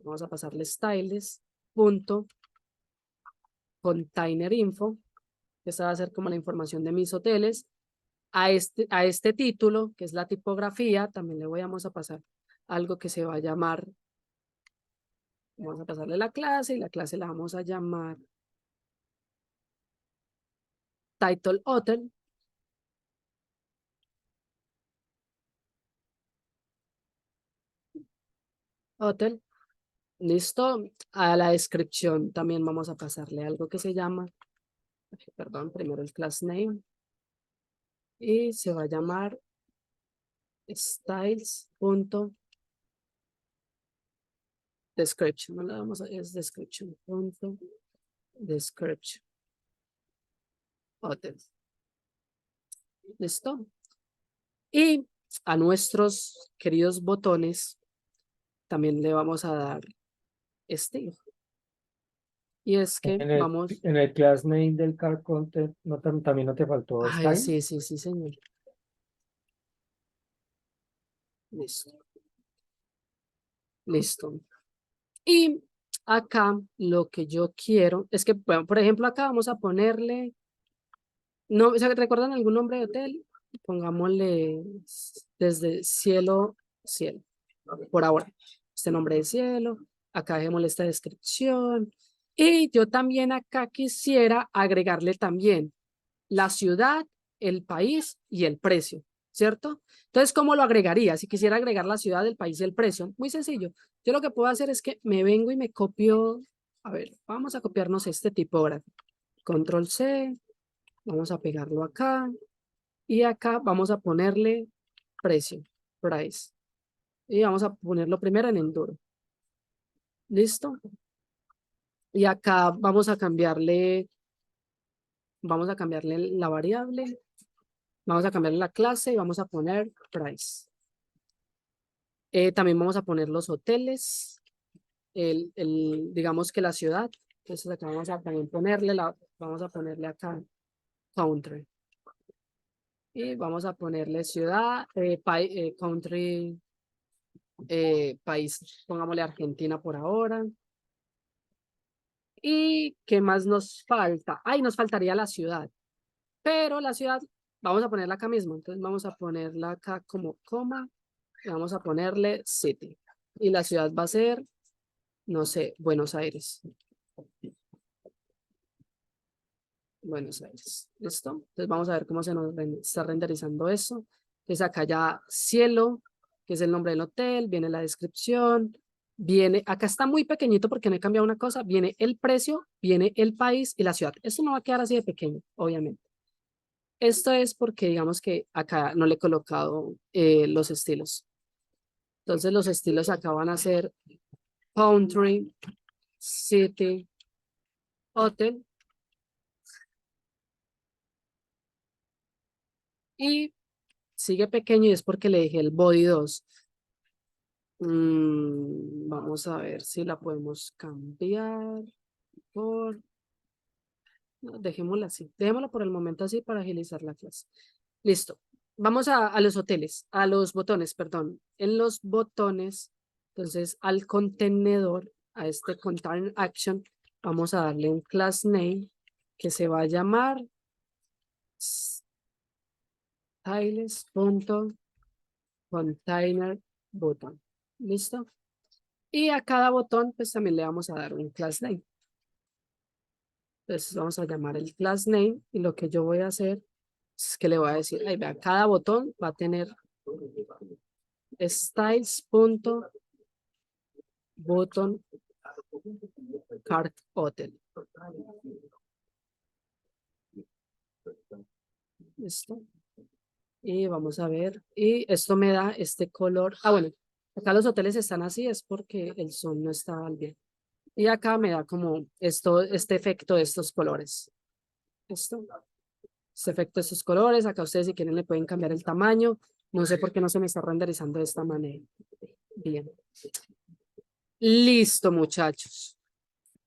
vamos a pasarle styles, punto, container info, que esta va a ser como la información de mis hoteles. A este título, que es la tipografía, también le vamos a pasar algo que se va a llamar. Vamos a pasarle la clase y la clase la vamos a llamar Title Hotel. Hotel. Listo. A la descripción también vamos a pasarle algo que se llama, perdón, primero el class name. Y se va a llamar styles.description. No le vamos a, es description. Description. Hotel. ¿Listo? Y a nuestros queridos botones también le vamos a dar estilo. Y es que vamos. En el class name del car content no, también no te faltó Ay, style. sí, sí, sí, señor. Listo. Listo. Y acá lo que yo quiero es que, bueno, por ejemplo, acá vamos a ponerle. No, o sea, ¿recuerdan algún nombre de hotel? Pongámosle desde cielo, cielo. Por ahora, este nombre de cielo. Acá dejémosle esta descripción. Y yo también acá quisiera agregarle también la ciudad, el país y el precio, ¿cierto? Entonces, ¿cómo lo agregaría? Si quisiera agregar la ciudad, el país y el precio, muy sencillo. Yo lo que puedo hacer es que me vengo y me copio, a ver, vamos a copiarnos este tipógrafo. Control C, vamos a pegarlo acá y acá vamos a ponerle precio, price. Y vamos a ponerlo primero en enduro. ¿Listo? Y acá vamos a cambiarle la variable. Vamos a cambiar la clase y vamos a poner price. También vamos a poner los hoteles, digamos que la ciudad. Entonces acá vamos a también vamos a ponerle acá country. Y vamos a ponerle ciudad, country, país, pongámosle Argentina por ahora. ¿Y qué más nos falta? Ay, nos faltaría la ciudad, pero la ciudad vamos a ponerla acá mismo, entonces vamos a ponerla acá como coma y vamos a ponerle city. Y la ciudad va a ser, no sé, Buenos Aires. Buenos Aires, ¿listo? Entonces vamos a ver cómo se nos está renderizando eso. Entonces acá ya cielo, que es el nombre del hotel, viene la descripción, viene, acá está muy pequeñito porque no he cambiado una cosa, viene el precio, viene el país y la ciudad. Esto no va a quedar así de pequeño, obviamente. Esto es porque digamos que acá no le he colocado los estilos. Entonces los estilos acá van a ser country, city, hotel. Y sigue pequeño y es porque le dejé el body 2. Vamos a ver si la podemos cambiar por... No, dejémosla así. Dejémosla por el momento así para agilizar la clase. Listo. Vamos a los hoteles, a los botones, perdón. En los botones, entonces al contenedor, a este container action, vamos a darle un class name que se va a llamar styles.container button. ¿Listo? Y a cada botón, pues también le vamos a dar un class name. Entonces vamos a llamar el class name y lo que yo voy a hacer es que le voy a decir, ahí vea, cada botón va a tener styles.button cart hotel. ¿Listo? Y vamos a ver, y esto me da este color. Ah, bueno, acá los hoteles están así, es porque el sol no está al bien. Y acá me da como esto, este efecto de estos colores. Esto. Este efecto de estos colores. Acá ustedes si quieren le pueden cambiar el tamaño. No sé por qué no se me está renderizando de esta manera. Bien. Listo, muchachos.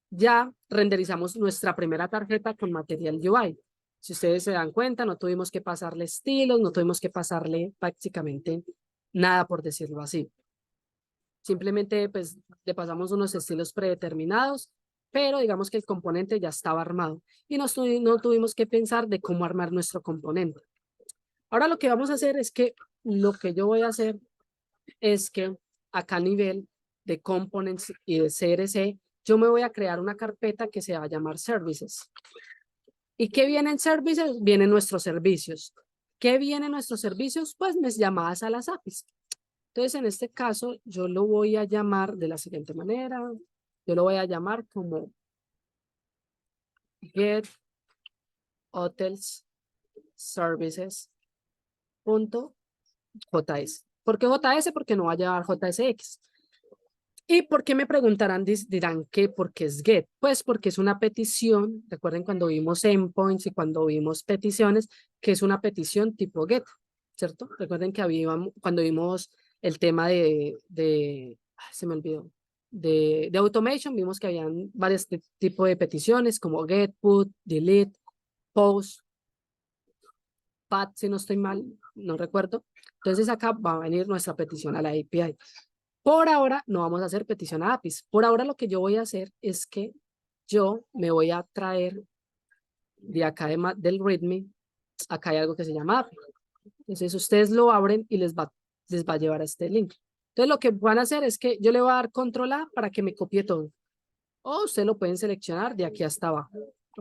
Ya renderizamos nuestra primera tarjeta con Material UI. Si ustedes se dan cuenta, no tuvimos que pasarle estilos, no tuvimos que pasarle prácticamente nada, por decirlo así. Simplemente pues le pasamos unos estilos predeterminados, pero digamos que el componente ya estaba armado y no tuvimos que pensar de cómo armar nuestro componente. Ahora lo que vamos a hacer es que lo que yo voy a hacer es que acá a nivel de components y de CRC, yo me voy a crear una carpeta que se va a llamar services. ¿Y qué vienen services? Vienen nuestros servicios. ¿Qué vienen nuestros servicios? Pues mis llamadas a las APIs. Entonces, en este caso, yo lo voy a llamar de la siguiente manera. Yo lo voy a llamar como get hotels services.js. ¿Por qué JS? Porque no va a llevar JSX. ¿Y por qué me preguntarán? Dirán que porque es get. Pues porque es una petición. Recuerden cuando vimos endpoints y cuando vimos peticiones, que es una petición tipo get, ¿cierto? Recuerden que cuando vimos el tema se me olvidó, de automation, vimos que habían varios tipos de peticiones como get, put, delete, post, pat, si no estoy mal, no recuerdo. Entonces acá va a venir nuestra petición a la API. Por ahora no vamos a hacer petición a APIs. Por ahora lo que yo voy a hacer es que yo me voy a traer de acá del README, acá hay algo que se llama API. Entonces ustedes lo abren y les va a llevar a este link. Entonces lo que van a hacer es que yo le voy a dar control A para que me copie todo. O ustedes lo pueden seleccionar de aquí hasta abajo.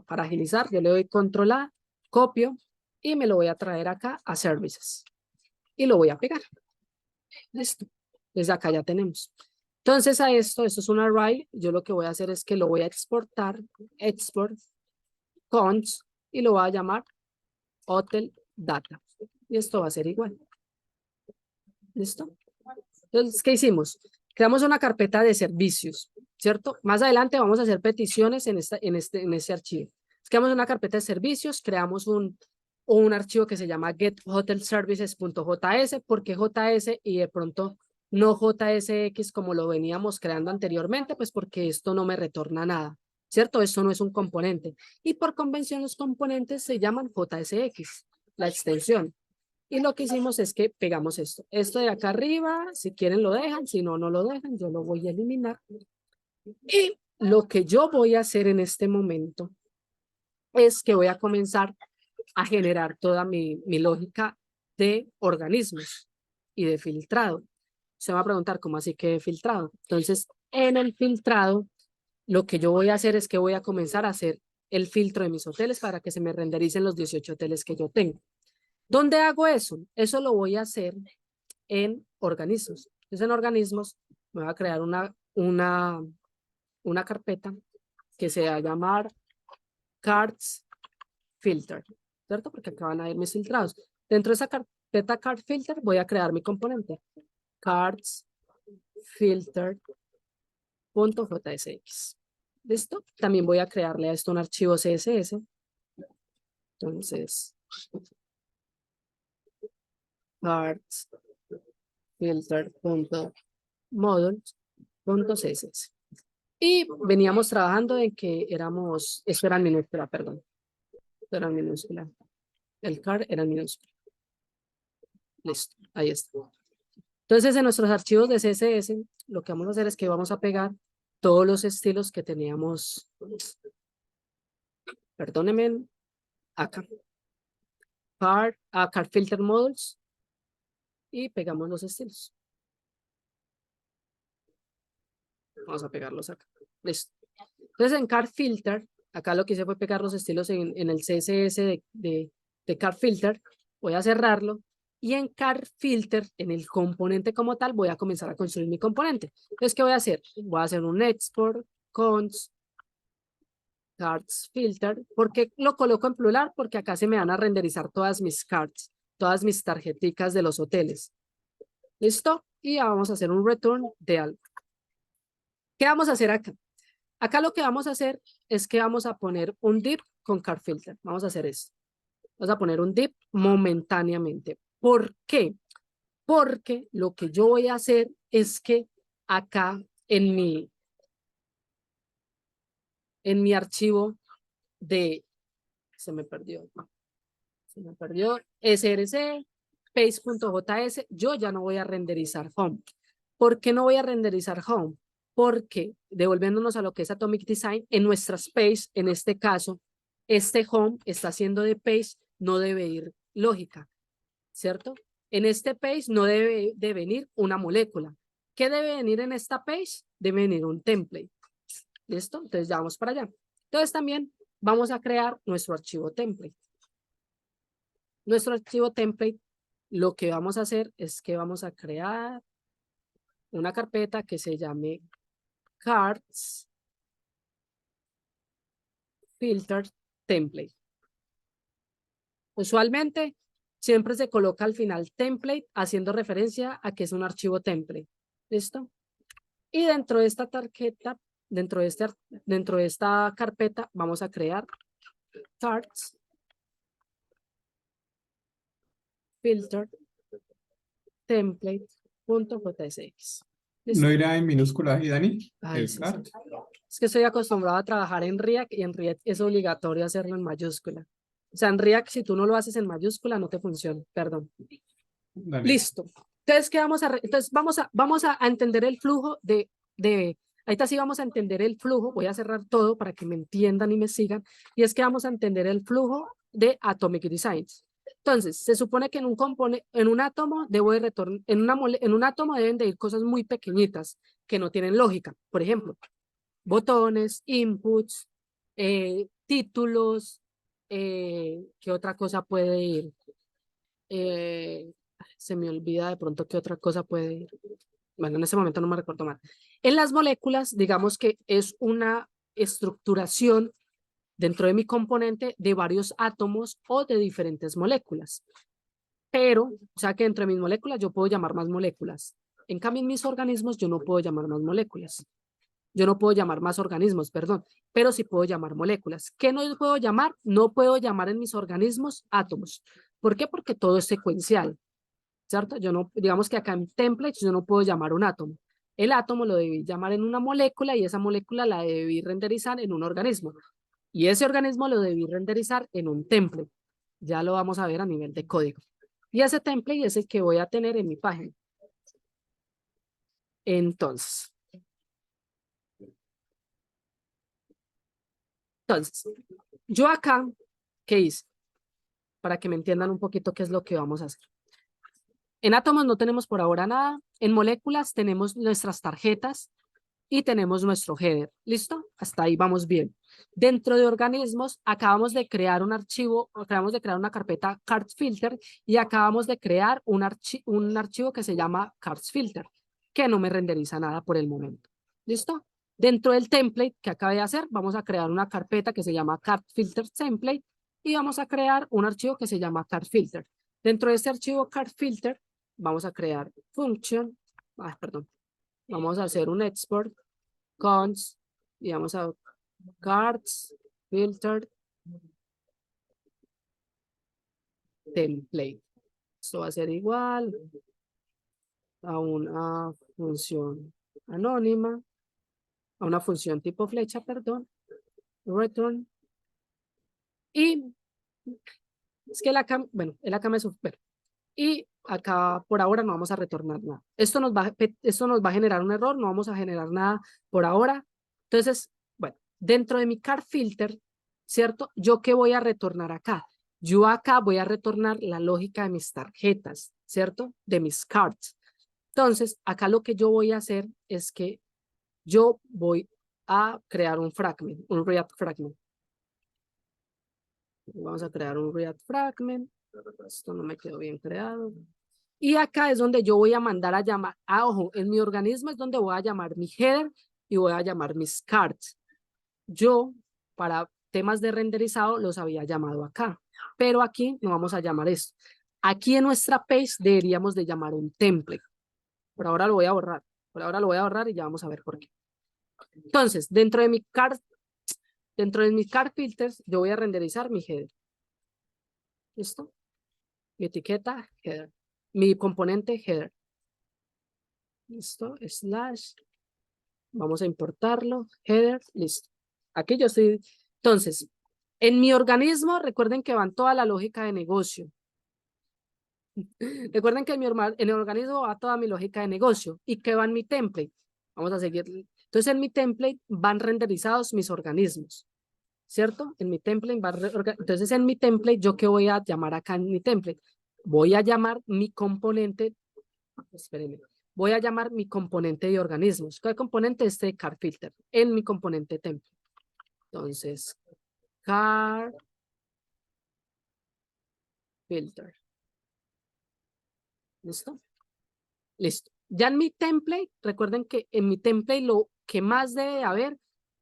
Para agilizar, yo le doy control A, copio y me lo voy a traer acá a services. Y lo voy a pegar. Listo. Desde acá ya tenemos. Entonces a esto es un array. Yo lo que voy a hacer es que lo voy a exportar, export, cons, y lo voy a llamar hotel data. Y esto va a ser igual. ¿Listo? Entonces, ¿qué hicimos? Creamos una carpeta de servicios, ¿cierto? Más adelante vamos a hacer peticiones en este archivo. Creamos una carpeta de servicios, creamos un archivo que se llama gethotelservices.js. ¿Por qué JS y de pronto no JSX como lo veníamos creando anteriormente? Pues porque esto no me retorna nada, ¿cierto? Esto no es un componente. Y por convención los componentes se llaman JSX, la extensión. Y lo que hicimos es que pegamos esto. Esto de acá arriba, si quieren lo dejan, si no, no lo dejan, yo lo voy a eliminar. Y lo que yo voy a hacer en este momento es que voy a comenzar a generar toda mi lógica de organismos y de filtrado. Se va a preguntar, ¿cómo así que de filtrado? Entonces, en el filtrado, lo que yo voy a hacer es que voy a comenzar a hacer el filtro de mis hoteles para que se me rendericen los 18 hoteles que yo tengo. ¿Dónde hago eso? Eso lo voy a hacer en organismos. Entonces, en organismos me voy a crear una carpeta que se va a llamar Cards Filter, ¿cierto? Porque acá van a ir mis filtrados. Dentro de esa carpeta Card Filter voy a crear mi componente. Cards Filter.jsx. ¿Listo? También voy a crearle a esto un archivo CSS. Entonces, Cards Filter.modules.css. Y veníamos trabajando en que éramos, eso era en minúscula, perdón. Esto era en minúscula. El card era en minúscula. Listo, ahí está. Entonces, en nuestros archivos de CSS, lo que vamos a hacer es que vamos a pegar todos los estilos que teníamos. Perdónenme, acá. Card Filter Models. Y pegamos los estilos. Vamos a pegarlos acá. Listo. Entonces, en Card Filter, acá lo que hice fue pegar los estilos en el CSS de Card Filter. Voy a cerrarlo. Y en Card Filter, en el componente como tal, voy a comenzar a construir mi componente. Entonces, ¿qué voy a hacer? Voy a hacer un export cons cards filter. ¿Por qué lo coloco en plural? Porque acá se me van a renderizar todas mis cards, todas mis tarjeticas de los hoteles. ¿Listo? Y ya vamos a hacer un return de algo. ¿Qué vamos a hacer acá? Acá lo que vamos a hacer es que vamos a poner un div con card filter. Vamos a hacer esto. Vamos a poner un div momentáneamente. ¿Por qué? Porque lo que yo voy a hacer es que acá en mi archivo de, se me perdió src, page.js, yo ya no voy a renderizar home. ¿Por qué no voy a renderizar home? Porque, devolviéndonos a lo que es Atomic Design, en nuestras page, en este caso, este home está haciendo de page, no debe ir lógica, ¿cierto? En este page no debe de venir una molécula. ¿Qué debe venir en esta page? Debe venir un template. ¿Listo? Entonces ya vamos para allá. Entonces también vamos a crear nuestro archivo template. Nuestro archivo template, lo que vamos a hacer es que vamos a crear una carpeta que se llame Cards Filter Template. Usualmente siempre se coloca al final template haciendo referencia a que es un archivo template. ¿Listo? Y dentro de esta tarjeta, dentro de esta carpeta, vamos a crear cards filter template.jsx. ¿No irá en minúsculas, Dani? Ay, El sí, card. sí. Es que estoy acostumbrado a trabajar en React y en React es obligatorio hacerlo en mayúscula. O sea, en React, si tú no lo haces en mayúscula, no te funciona. Perdón. Dale. Listo. Entonces, ¿qué vamos a entonces vamos a entender el flujo ahorita sí vamos a entender el flujo. Voy a cerrar todo para que me entiendan y me sigan. Y es que vamos a entender el flujo de Atomic Designs. Entonces, se supone que en un átomo en un átomo deben de ir cosas muy pequeñitas que no tienen lógica. Por ejemplo, botones, inputs, títulos, ¿qué otra cosa puede ir? Se me olvida de pronto qué otra cosa puede ir. Bueno, en ese momento no me recuerdo mal. En las moléculas, digamos que es una estructuración dentro de mi componente de varios átomos o de diferentes moléculas. Pero, o sea que dentro de mis moléculas yo puedo llamar más moléculas. En cambio, en mis organismos yo no puedo llamar más moléculas. Yo no puedo llamar más organismos, perdón, pero sí puedo llamar moléculas. ¿Qué no puedo llamar? No puedo llamar en mis organismos átomos. ¿Por qué? Porque todo es secuencial, ¿cierto? Yo no, digamos que acá en templates yo no puedo llamar un átomo. El átomo lo debí llamar en una molécula y esa molécula la debí renderizar en un organismo. Y ese organismo lo debí renderizar en un template. Ya lo vamos a ver a nivel de código. Y ese template es el que voy a tener en mi página. Entonces, yo acá, ¿qué hice? Para que me entiendan un poquito qué es lo que vamos a hacer. En átomos no tenemos por ahora nada. En moléculas tenemos nuestras tarjetas y tenemos nuestro header. ¿Listo? Hasta ahí vamos bien. Dentro de organismos, acabamos de crear un archivo, acabamos de crear una carpeta cards filter y acabamos de crear un archivo que se llama cards filter, que no me renderiza nada por el momento. ¿Listo? Dentro del template que acabé de hacer, vamos a crear una carpeta que se llama card filter template y vamos a crear un archivo que se llama card filter. Dentro de este archivo card filter, vamos a crear function, vamos a hacer un export cons y vamos a cards filter template. Esto va a ser igual a una función anónima, a una función tipo flecha, perdón, return. Y es que el acá me supera. Y acá por ahora no vamos a retornar nada. Esto nos va a generar un error, no vamos a generar nada por ahora. Entonces, bueno, dentro de mi card filter, ¿cierto? ¿Yo qué voy a retornar acá? Yo acá voy a retornar la lógica de mis tarjetas, ¿cierto? De mis cards. Entonces, acá lo que yo voy a hacer es que yo voy a crear un fragment, un React fragment. Vamos a crear un React fragment. Esto no me quedó bien creado. Y acá es donde yo voy a mandar a llamar, ojo, en mi organismo es donde voy a llamar mi header y voy a llamar mis cards. Yo, para temas de renderizado, los había llamado acá, pero aquí no vamos a llamar esto. Aquí en nuestra page deberíamos de llamar un template. Por ahora lo voy a borrar. Por ahora lo voy a borrar y ya vamos a ver por qué. Entonces, dentro de mi card filters, yo voy a renderizar mi header. ¿Listo? Mi etiqueta, header. Mi componente, header. Listo, slash. Vamos a importarlo, header, listo. Aquí yo estoy. Entonces, en mi organismo, recuerden que van toda la lógica de negocio. Recuerden que en el organismo va toda mi lógica de negocio. ¿Y qué va en mi template? Vamos a seguir. Entonces, en mi template van renderizados mis organismos. ¿Cierto? En mi template entonces en mi template, ¿yo qué voy a llamar acá en mi template? Voy a llamar mi componente, espérenme, voy a llamar mi componente de organismos. ¿Cuál componente? Este de card filter, en mi componente template. Entonces, card filter. ¿Listo? Listo. Ya en mi template, recuerden que en mi template lo que más debe haber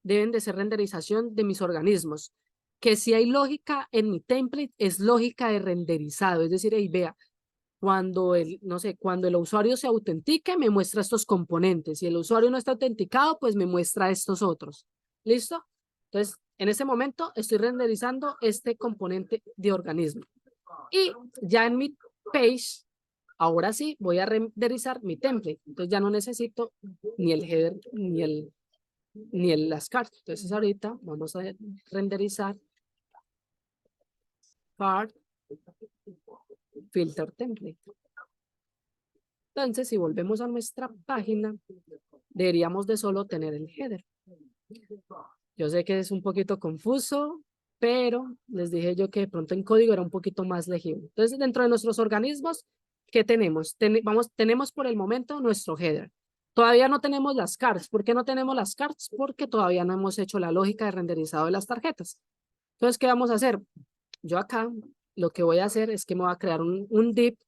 deben de ser renderización de mis organismos. Que si hay lógica en mi template, es lógica de renderizado. Es decir, ahí vea, cuando cuando el usuario se autentique, me muestra estos componentes. Si el usuario no está autenticado, pues me muestra estos otros. ¿Listo? Entonces, en este momento estoy renderizando este componente de organismo. Y ya en mi page, ahora sí, voy a renderizar mi template. Entonces ya no necesito ni el header ni las cartas. Entonces ahorita vamos a renderizar card filter template. Entonces, si volvemos a nuestra página, deberíamos de solo tener el header. Yo sé que es un poquito confuso, pero les dije yo que de pronto en código era un poquito más legible. Entonces, dentro de nuestros organismos, ¿qué tenemos? Tenemos por el momento nuestro header. Todavía no tenemos las cards. ¿Por qué no tenemos las cards? Porque todavía no hemos hecho la lógica de renderizado de las tarjetas. Entonces, ¿qué vamos a hacer? Yo acá lo que voy a hacer es que me voy a crear un div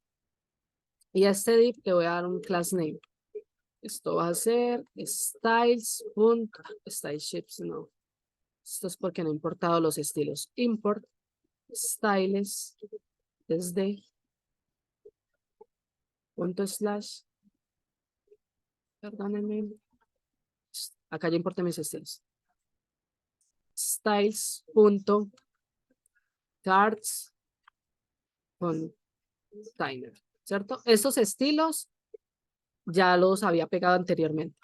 y a este div le voy a dar un class name. Esto va a ser styleships, no. Esto es porque no he importado los estilos. Import styles desde punto slash. Perdónenme. Acá ya importé mis estilos. Styles punto cards con timer, ¿cierto? Estos estilos ya los había pegado anteriormente.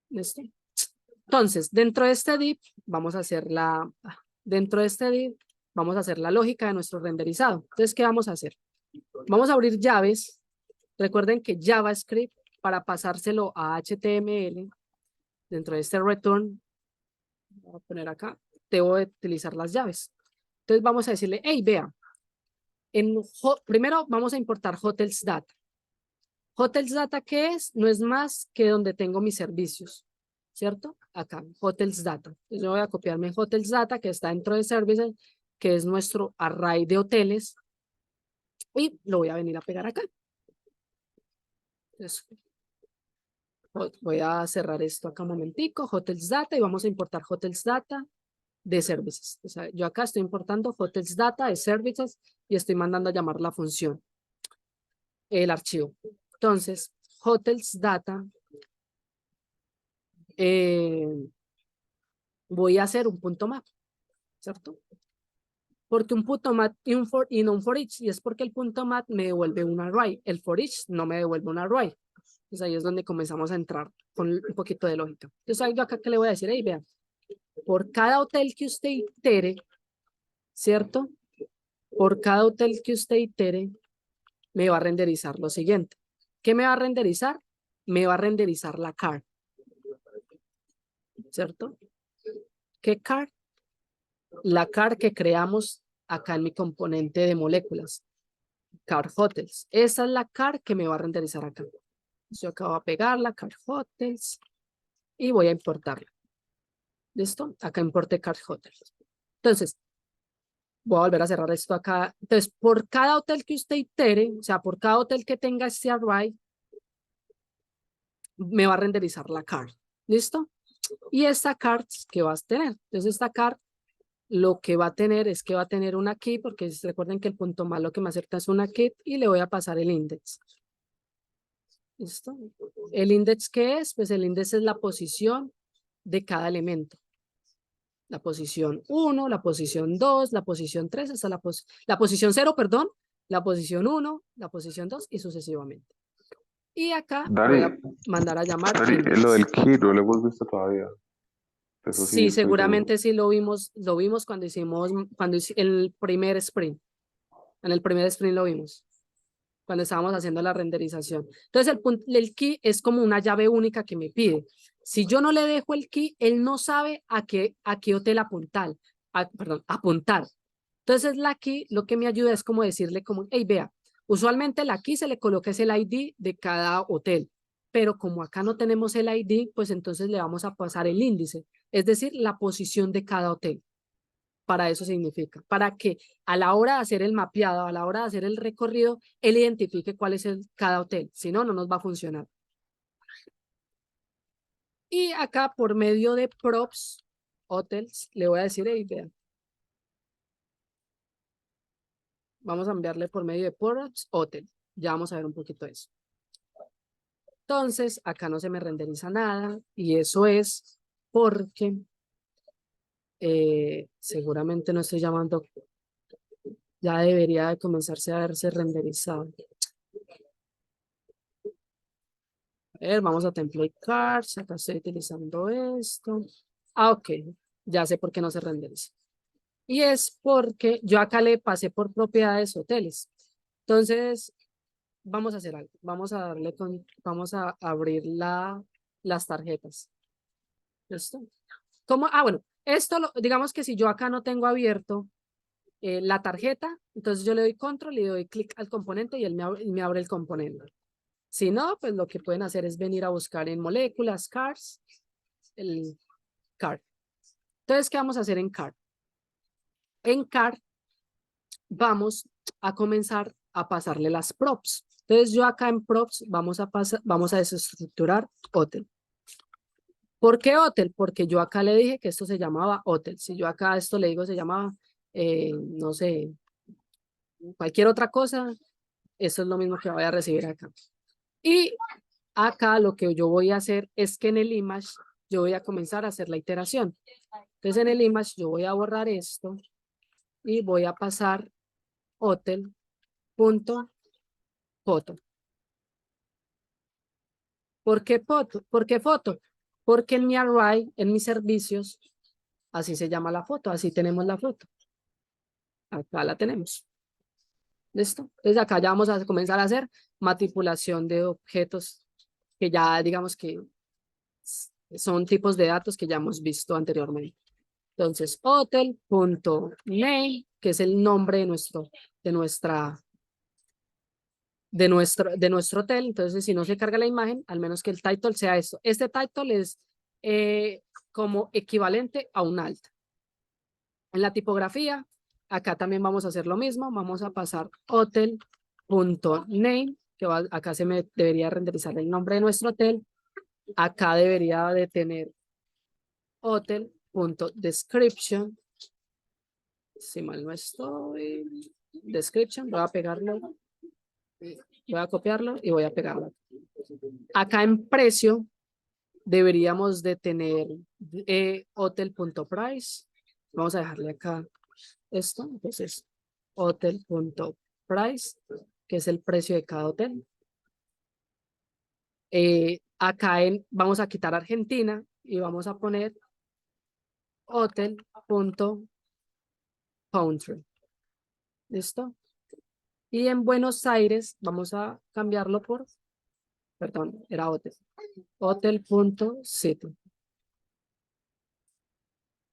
¿Listo? Entonces, dentro de este div vamos a hacer la lógica de nuestro renderizado. Entonces, ¿qué vamos a hacer? Vamos a abrir llaves. Recuerden que JavaScript, para pasárselo a HTML, dentro de este return, voy a poner acá, debo de utilizar las llaves. Entonces vamos a decirle, hey, vea, primero vamos a importar hotels data. Hotels data, ¿qué es? No es más que donde tengo mis servicios, ¿cierto? Acá, hotels data. Entonces yo voy a copiarme hotels data, que está dentro de services, que es nuestro array de hoteles, y lo voy a venir a pegar acá. Entonces, voy a cerrar esto acá un momentico, hotels data, y vamos a importar hotels data de services. O sea, yo acá estoy importando hotels data de services y estoy mandando a llamar la función, el archivo. Entonces, hotels data, voy a hacer un punto map, ¿cierto? Porque un punto map y no un for each, y es porque el punto map me devuelve un array, el for each no me devuelve un array. Entonces ahí es donde comenzamos a entrar con un poquito de lógica. Entonces yo acá que le voy a decir, hey, vean, por cada hotel que usted itere, ¿cierto? Por cada hotel que usted itere, me va a renderizar lo siguiente. ¿Qué me va a renderizar? Me va a renderizar la card, ¿cierto? ¿Qué card? La card que creamos acá en mi componente de moléculas. Card hotels. Esa es la card que me va a renderizar acá. Yo acabo de pegarla, card hotels, y voy a importarla. ¿Listo? Acá importé card hotels. Entonces, voy a volver a cerrar esto acá. Entonces, por cada hotel que usted itere, o sea, por cada hotel que tenga este array, me va a renderizar la card. ¿Listo? Y esta card que vas a tener. Entonces, esta card lo que va a tener es que va a tener una key, porque recuerden que el punto más lo que me acerca es una key, y le voy a pasar el index. ¿Listo? ¿El index qué es? Pues el index es la posición de cada elemento. La posición 1, la posición 2, la posición 3, hasta la posición 0, perdón, la posición 1, la posición 2 y sucesivamente. Y acá voy a Dani, mandar a llamar Dani, index. lo del key no lo hemos visto todavía. Eso sí, Sí, estoy seguro. seguramente sí lo vimos cuando hicimos, el primer sprint. En el primer sprint lo vimos, cuando estábamos haciendo la renderización. Entonces el key es como una llave única que me pide. Si yo no le dejo el key, él no sabe a qué hotel apuntar. Apuntar. Entonces la key lo que me ayuda es como decirle como, hey, vea, usualmente la key se le coloca es el ID de cada hotel, pero como acá no tenemos el ID, pues entonces le vamos a pasar el índice, es decir, la posición de cada hotel. Para eso significa, para que a la hora de hacer el mapeado, a la hora de hacer el recorrido, él identifique cuál es cada hotel, si no, no nos va a funcionar. Y acá por medio de props, hotels, le voy a decir, hey, vean, vamos a enviarle por medio de props, hotel, ya vamos a ver un poquito de eso. Entonces, acá no se me renderiza nada, y eso es porque seguramente no estoy llamando, ya debería de comenzarse a verse renderizado. A ver, vamos a template cards, acá estoy utilizando esto. Ah, ok, ya sé por qué no se renderiza. Y es porque yo acá le pasé por propiedades hoteles. Entonces, vamos a hacer algo. Vamos a abrir las tarjetas. ¿Listo? ¿Cómo? Ah, bueno, digamos que si yo acá no tengo abierto la tarjeta, entonces yo le doy control y le doy clic al componente y él me abre el componente. Si no, pues lo que pueden hacer es venir a buscar en moléculas, cars, el car. Entonces, ¿qué vamos a hacer en car? En car vamos a comenzar a pasarle las props. Entonces, yo acá en props vamos a desestructurar hotel. ¿Por qué hotel? Porque yo acá le dije que esto se llamaba hotel. Si yo acá esto le digo se llamaba, no sé, cualquier otra cosa, eso es lo mismo que voy a recibir acá. Y acá lo que yo voy a hacer es que en el image yo voy a comenzar a hacer la iteración. Entonces en el image yo voy a borrar esto y voy a pasar hotel.foto. ¿Por qué foto? ¿Por qué foto? Porque en mi array, en mis servicios, así se llama la foto, así tenemos la foto. Acá la tenemos. ¿Listo? Entonces acá ya vamos a comenzar a hacer manipulación de objetos que ya digamos que son tipos de datos que ya hemos visto anteriormente. Entonces, hotel.name, que es el nombre de nuestro hotel. Entonces, si no se carga la imagen, al menos que el title sea esto. Este title es como equivalente a un alt. En la tipografía, acá también vamos a hacer lo mismo. Vamos a pasar hotel.name, que acá se me debería renderizar el nombre de nuestro hotel. Acá debería de tener hotel.description. Si mal no estoy, description, voy a pegarlo, voy a copiarlo y voy a pegarlo. Acá en precio deberíamos de tener hotel.price. Vamos a dejarle acá esto, entonces hotel.price, que es el precio de cada hotel. Acá vamos a quitar Argentina y vamos a poner hotel.country. ¿Listo? Y en Buenos Aires vamos a cambiarlo por, perdón, era hotel. Hotel.city.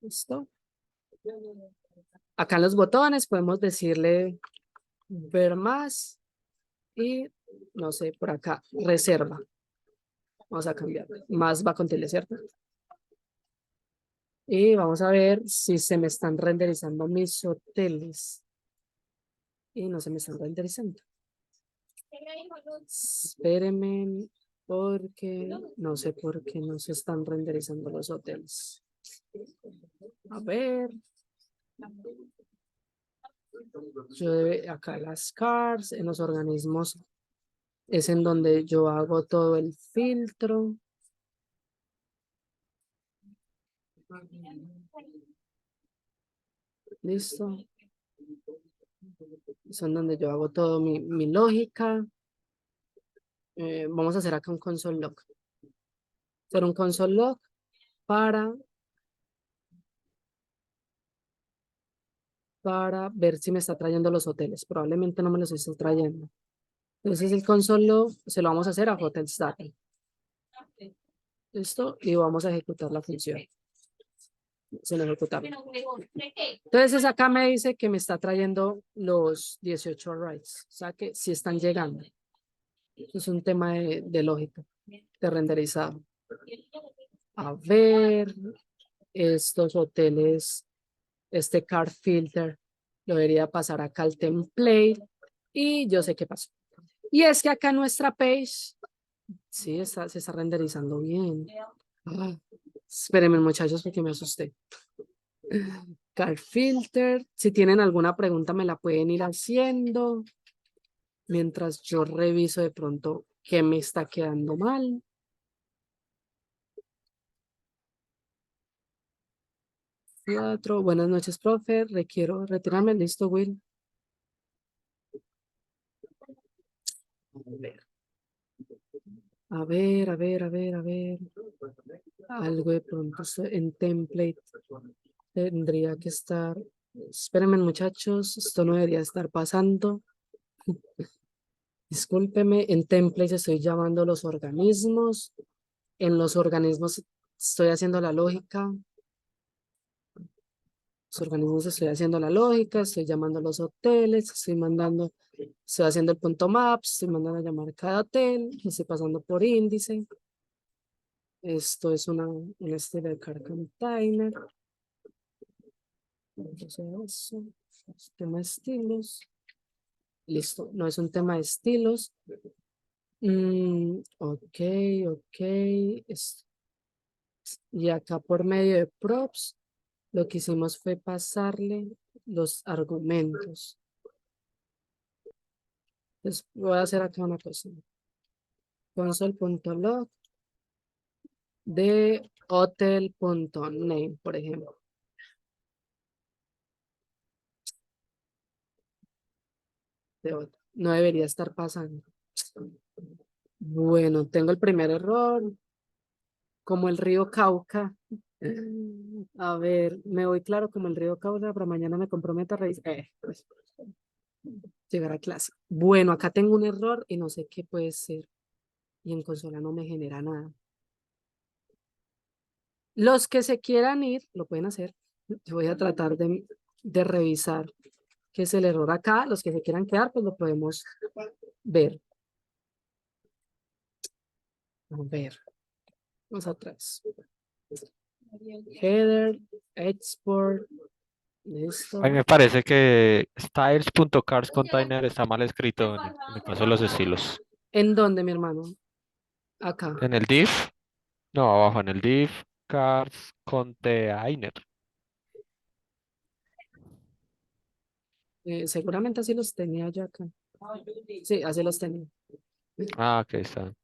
¿Listo? Acá en los botones podemos decirle ver más y no sé, por acá, reserva. Vamos a cambiar. Más va con tele, ¿cierto? Y vamos a ver si se me están renderizando mis hoteles. Y no se me están renderizando. Espérenme, porque no sé por qué no se están renderizando los hoteles. A ver. Acá las cars, en los organismos es en donde yo hago todo el filtro. Listo. Son donde yo hago todo mi lógica. Vamos a hacer acá un console log. Hacer un console log para ver si me está trayendo los hoteles. Probablemente no me los está trayendo. Entonces el console log se lo vamos a hacer a hotels data. Listo. Y vamos a ejecutar la función. Sin ejecutar. Entonces acá me dice que me está trayendo los 18 writes. O sea que sí están llegando. Es un tema de lógica, de renderizado. A ver, estos hoteles, este card filter, lo debería pasar acá al template y yo sé qué pasó. Y es que acá nuestra page, sí, se está renderizando bien. Espérenme, muchachos, porque me asusté. Card filter, si tienen alguna pregunta me la pueden ir haciendo mientras yo reviso de pronto qué me está quedando mal. Buenas noches, profe. Requiero retirarme. Listo, Will. A ver. Algo de pronto en template tendría que estar. Espérenme, muchachos. Esto no debería estar pasando. Discúlpeme. En template estoy llamando los organismos. En los organismos estoy haciendo la lógica. Los organismos estoy haciendo la lógica, estoy llamando a los hoteles, estoy haciendo el punto maps, estoy mandando a llamar cada hotel, estoy pasando por índice. Esto es un estilo de car container. Entonces eso, tema de estilos. Listo, no es un tema de estilos. Ok. Y acá por medio de props, lo que hicimos fue pasarle los argumentos. Entonces voy a hacer acá una cosa. Console.log de hotel.name, por ejemplo. No debería estar pasando. Bueno, tengo el primer error. Como el río Cauca. A ver, me voy claro como el río Cauca, pero mañana me comprometo a revisar. Pues. Llegar a clase. Bueno, acá tengo un error y no sé qué puede ser. Y en consola no me genera nada. Los que se quieran ir, lo pueden hacer. Yo voy a tratar de revisar qué es el error acá. Los que se quieran quedar, pues lo podemos ver. Vamos a ver. Vamos atrás. Header, export. Listo. A mí me parece que styles.carsContainer está mal escrito en el caso de los estilos. ¿En dónde, mi hermano? Acá. En el div, no, abajo en el div, cars container. Seguramente así los tenía yo acá. Sí, así los tenía. Ah, ok, está.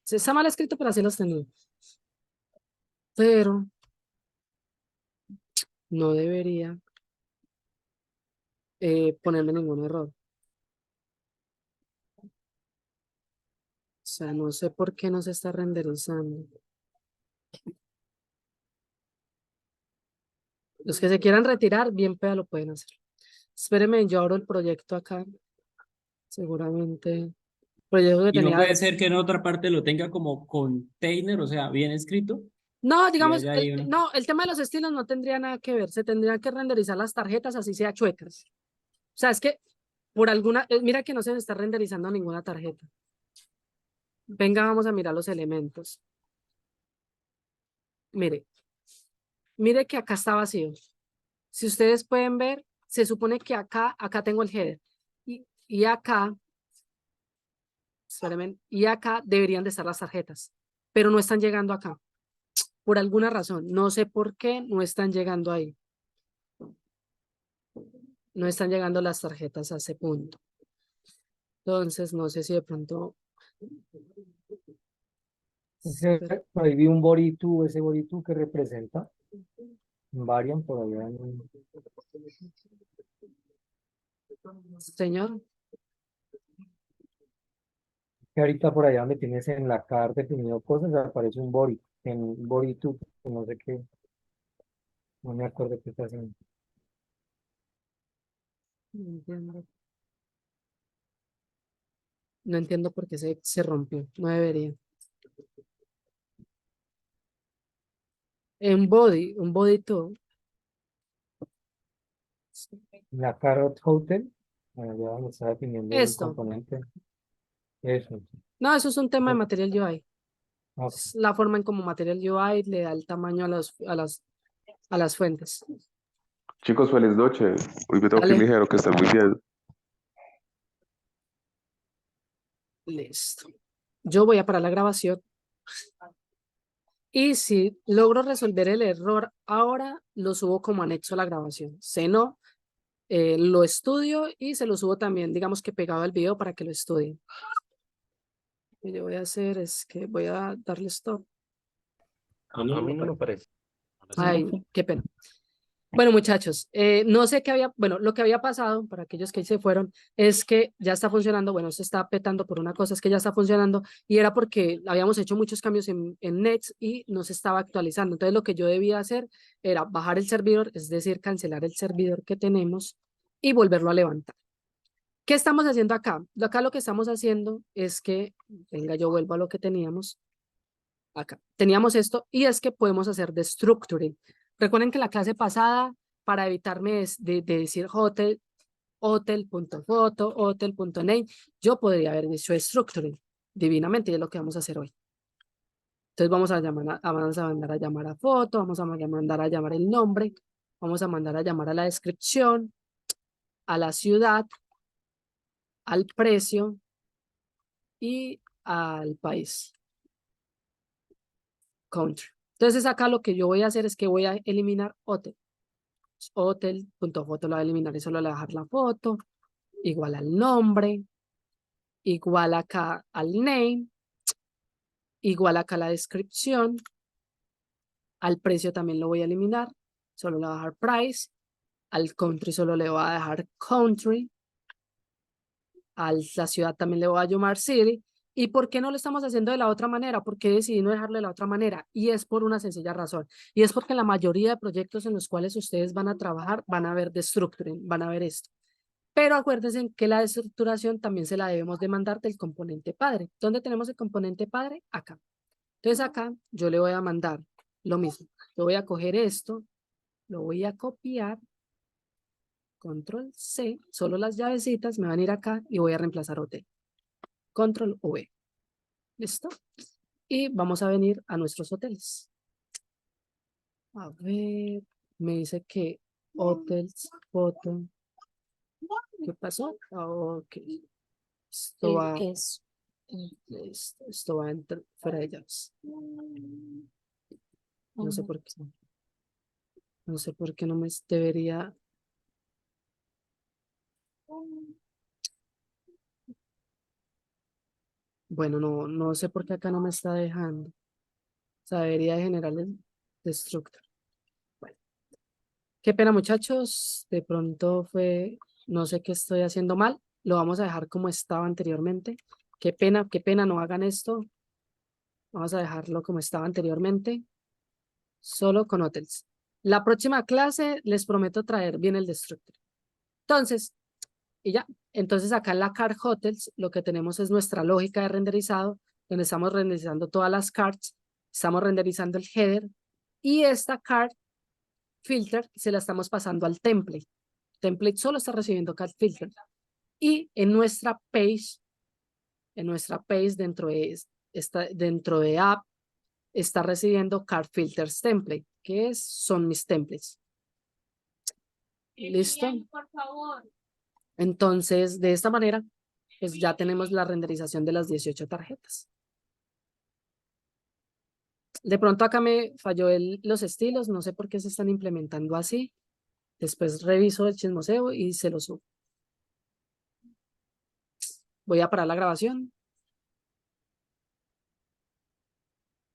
Sí, está mal escrito, pero así los tenía. Pero no debería ponerle ningún error. O sea, no sé por qué no se está renderizando. Los que se quieran retirar, bien peda lo pueden hacer. Espérenme, yo abro el proyecto acá. Seguramente. Proyecto que Y no tenía. puede ser que en otra parte lo tenga como container, o sea, bien escrito. No, Y digamos, haya ahí una. no, el tema de los estilos no tendría nada que ver. Se tendrían que renderizar las tarjetas así sea chuecas. O sea, es que por alguna, mira que no se me está renderizando ninguna tarjeta. Venga, vamos a mirar los elementos. Mire, mire que acá está vacío. Si ustedes pueden ver, se supone que acá tengo el header. Y acá, espérenme, y acá deberían de estar las tarjetas, pero no están llegando acá. Por alguna razón, no sé por qué no están llegando ahí. No están llegando las tarjetas a ese punto. Entonces, no sé si de pronto... Por ahí vi un body2, ese body2 que representa. Varian por allá. Señor, Que ahorita por allá donde tienes en la car definido cosas, aparece un body, en body2, no sé qué, no me acuerdo qué está haciendo. no entiendo. No entiendo por qué se rompió. No debería. Un body todo. La Carrot Hotel, allá donde está definiendo el Esto. componente. Eso. No, eso es un tema de Material UI. Ok. Es la forma en como Material UI le da el tamaño a las fuentes. Chicos, feliz noche. Hoy me tengo que ir Dale. ligero, que estén muy bien. Listo. Yo voy a parar la grabación. Y si logro resolver el error ahora, lo subo como anexo a la grabación. Si no, lo estudio y se lo subo también, digamos que pegado al video para que lo estudien. Lo que yo voy a hacer es que voy a darle stop. A mí no me parece. Ay, qué pena. Bueno, muchachos, no sé qué había, bueno, lo que había pasado para aquellos que se fueron es que ya está funcionando, bueno, se está petando por una cosa, es que ya está funcionando y era porque habíamos hecho muchos cambios en Nets y no se estaba actualizando. Entonces, lo que yo debía hacer era bajar el servidor, es decir, cancelar el servidor que tenemos y volverlo a levantar. ¿Qué estamos haciendo acá? Acá lo que estamos haciendo es que, venga, yo vuelvo a lo que teníamos. Acá teníamos esto y es que podemos hacer destructuring. Recuerden que la clase pasada, para evitarme de decir hotel.photo, hotel.name, yo podría haber dicho structuring divinamente y es lo que vamos a hacer hoy. Entonces vamos a mandar a llamar a foto, vamos a mandar a llamar el nombre, vamos a mandar a llamar a la descripción, a la ciudad, al precio y al país. Country. Entonces acá lo que yo voy a hacer es que voy a eliminar hotel. Hotel.foto lo voy a eliminar y solo le voy a dejar la foto, igual al nombre, igual acá al name, igual acá la descripción, al precio también lo voy a eliminar, solo le voy a dejar price, al country solo le voy a dejar country, a la ciudad también le voy a llamar city. ¿Y por qué no lo estamos haciendo de la otra manera? ¿Por qué decidí no dejarlo de la otra manera? Y es por una sencilla razón. Y es porque la mayoría de proyectos en los cuales ustedes van a trabajar van a ver destructuring, van a ver esto. Pero acuérdense que la estructuración también se la debemos de mandar del componente padre. ¿Dónde tenemos el componente padre? Acá. Entonces acá yo le voy a mandar lo mismo. Yo voy a coger esto, lo voy a copiar, control C, solo las llavecitas me van a ir acá y voy a reemplazar hotel. Control V. ¿Listo? Y vamos a venir a nuestros hoteles. A ver, me dice que hotels, foto. ¿Qué pasó? Ok. Esto va, Es esto va fuera de llaves. No sé por qué. No sé por qué no me debería. Bueno, no sé por qué acá no me está dejando. O sea, debería de generar el destructor. Bueno, qué pena, muchachos. De pronto fue, no sé qué estoy haciendo mal. Lo vamos a dejar como estaba anteriormente. Qué pena, no hagan esto. Vamos a dejarlo como estaba anteriormente. Solo con hotels. La próxima clase les prometo traer bien el destructor. Entonces, y ya. Entonces acá en la card hotels lo que tenemos es nuestra lógica de renderizado, donde estamos renderizando todas las cards, estamos renderizando el header y esta card filter se la estamos pasando al template. Template solo está recibiendo card filter. Y en nuestra page dentro de app, está recibiendo card filters template, que son mis templates. ¿Listo? Por favor. Entonces, de esta manera, pues ya tenemos la renderización de las 18 tarjetas. De pronto acá me falló los estilos, no sé por qué se están implementando así. Después reviso el chismoseo y se lo subo. Voy a parar la grabación.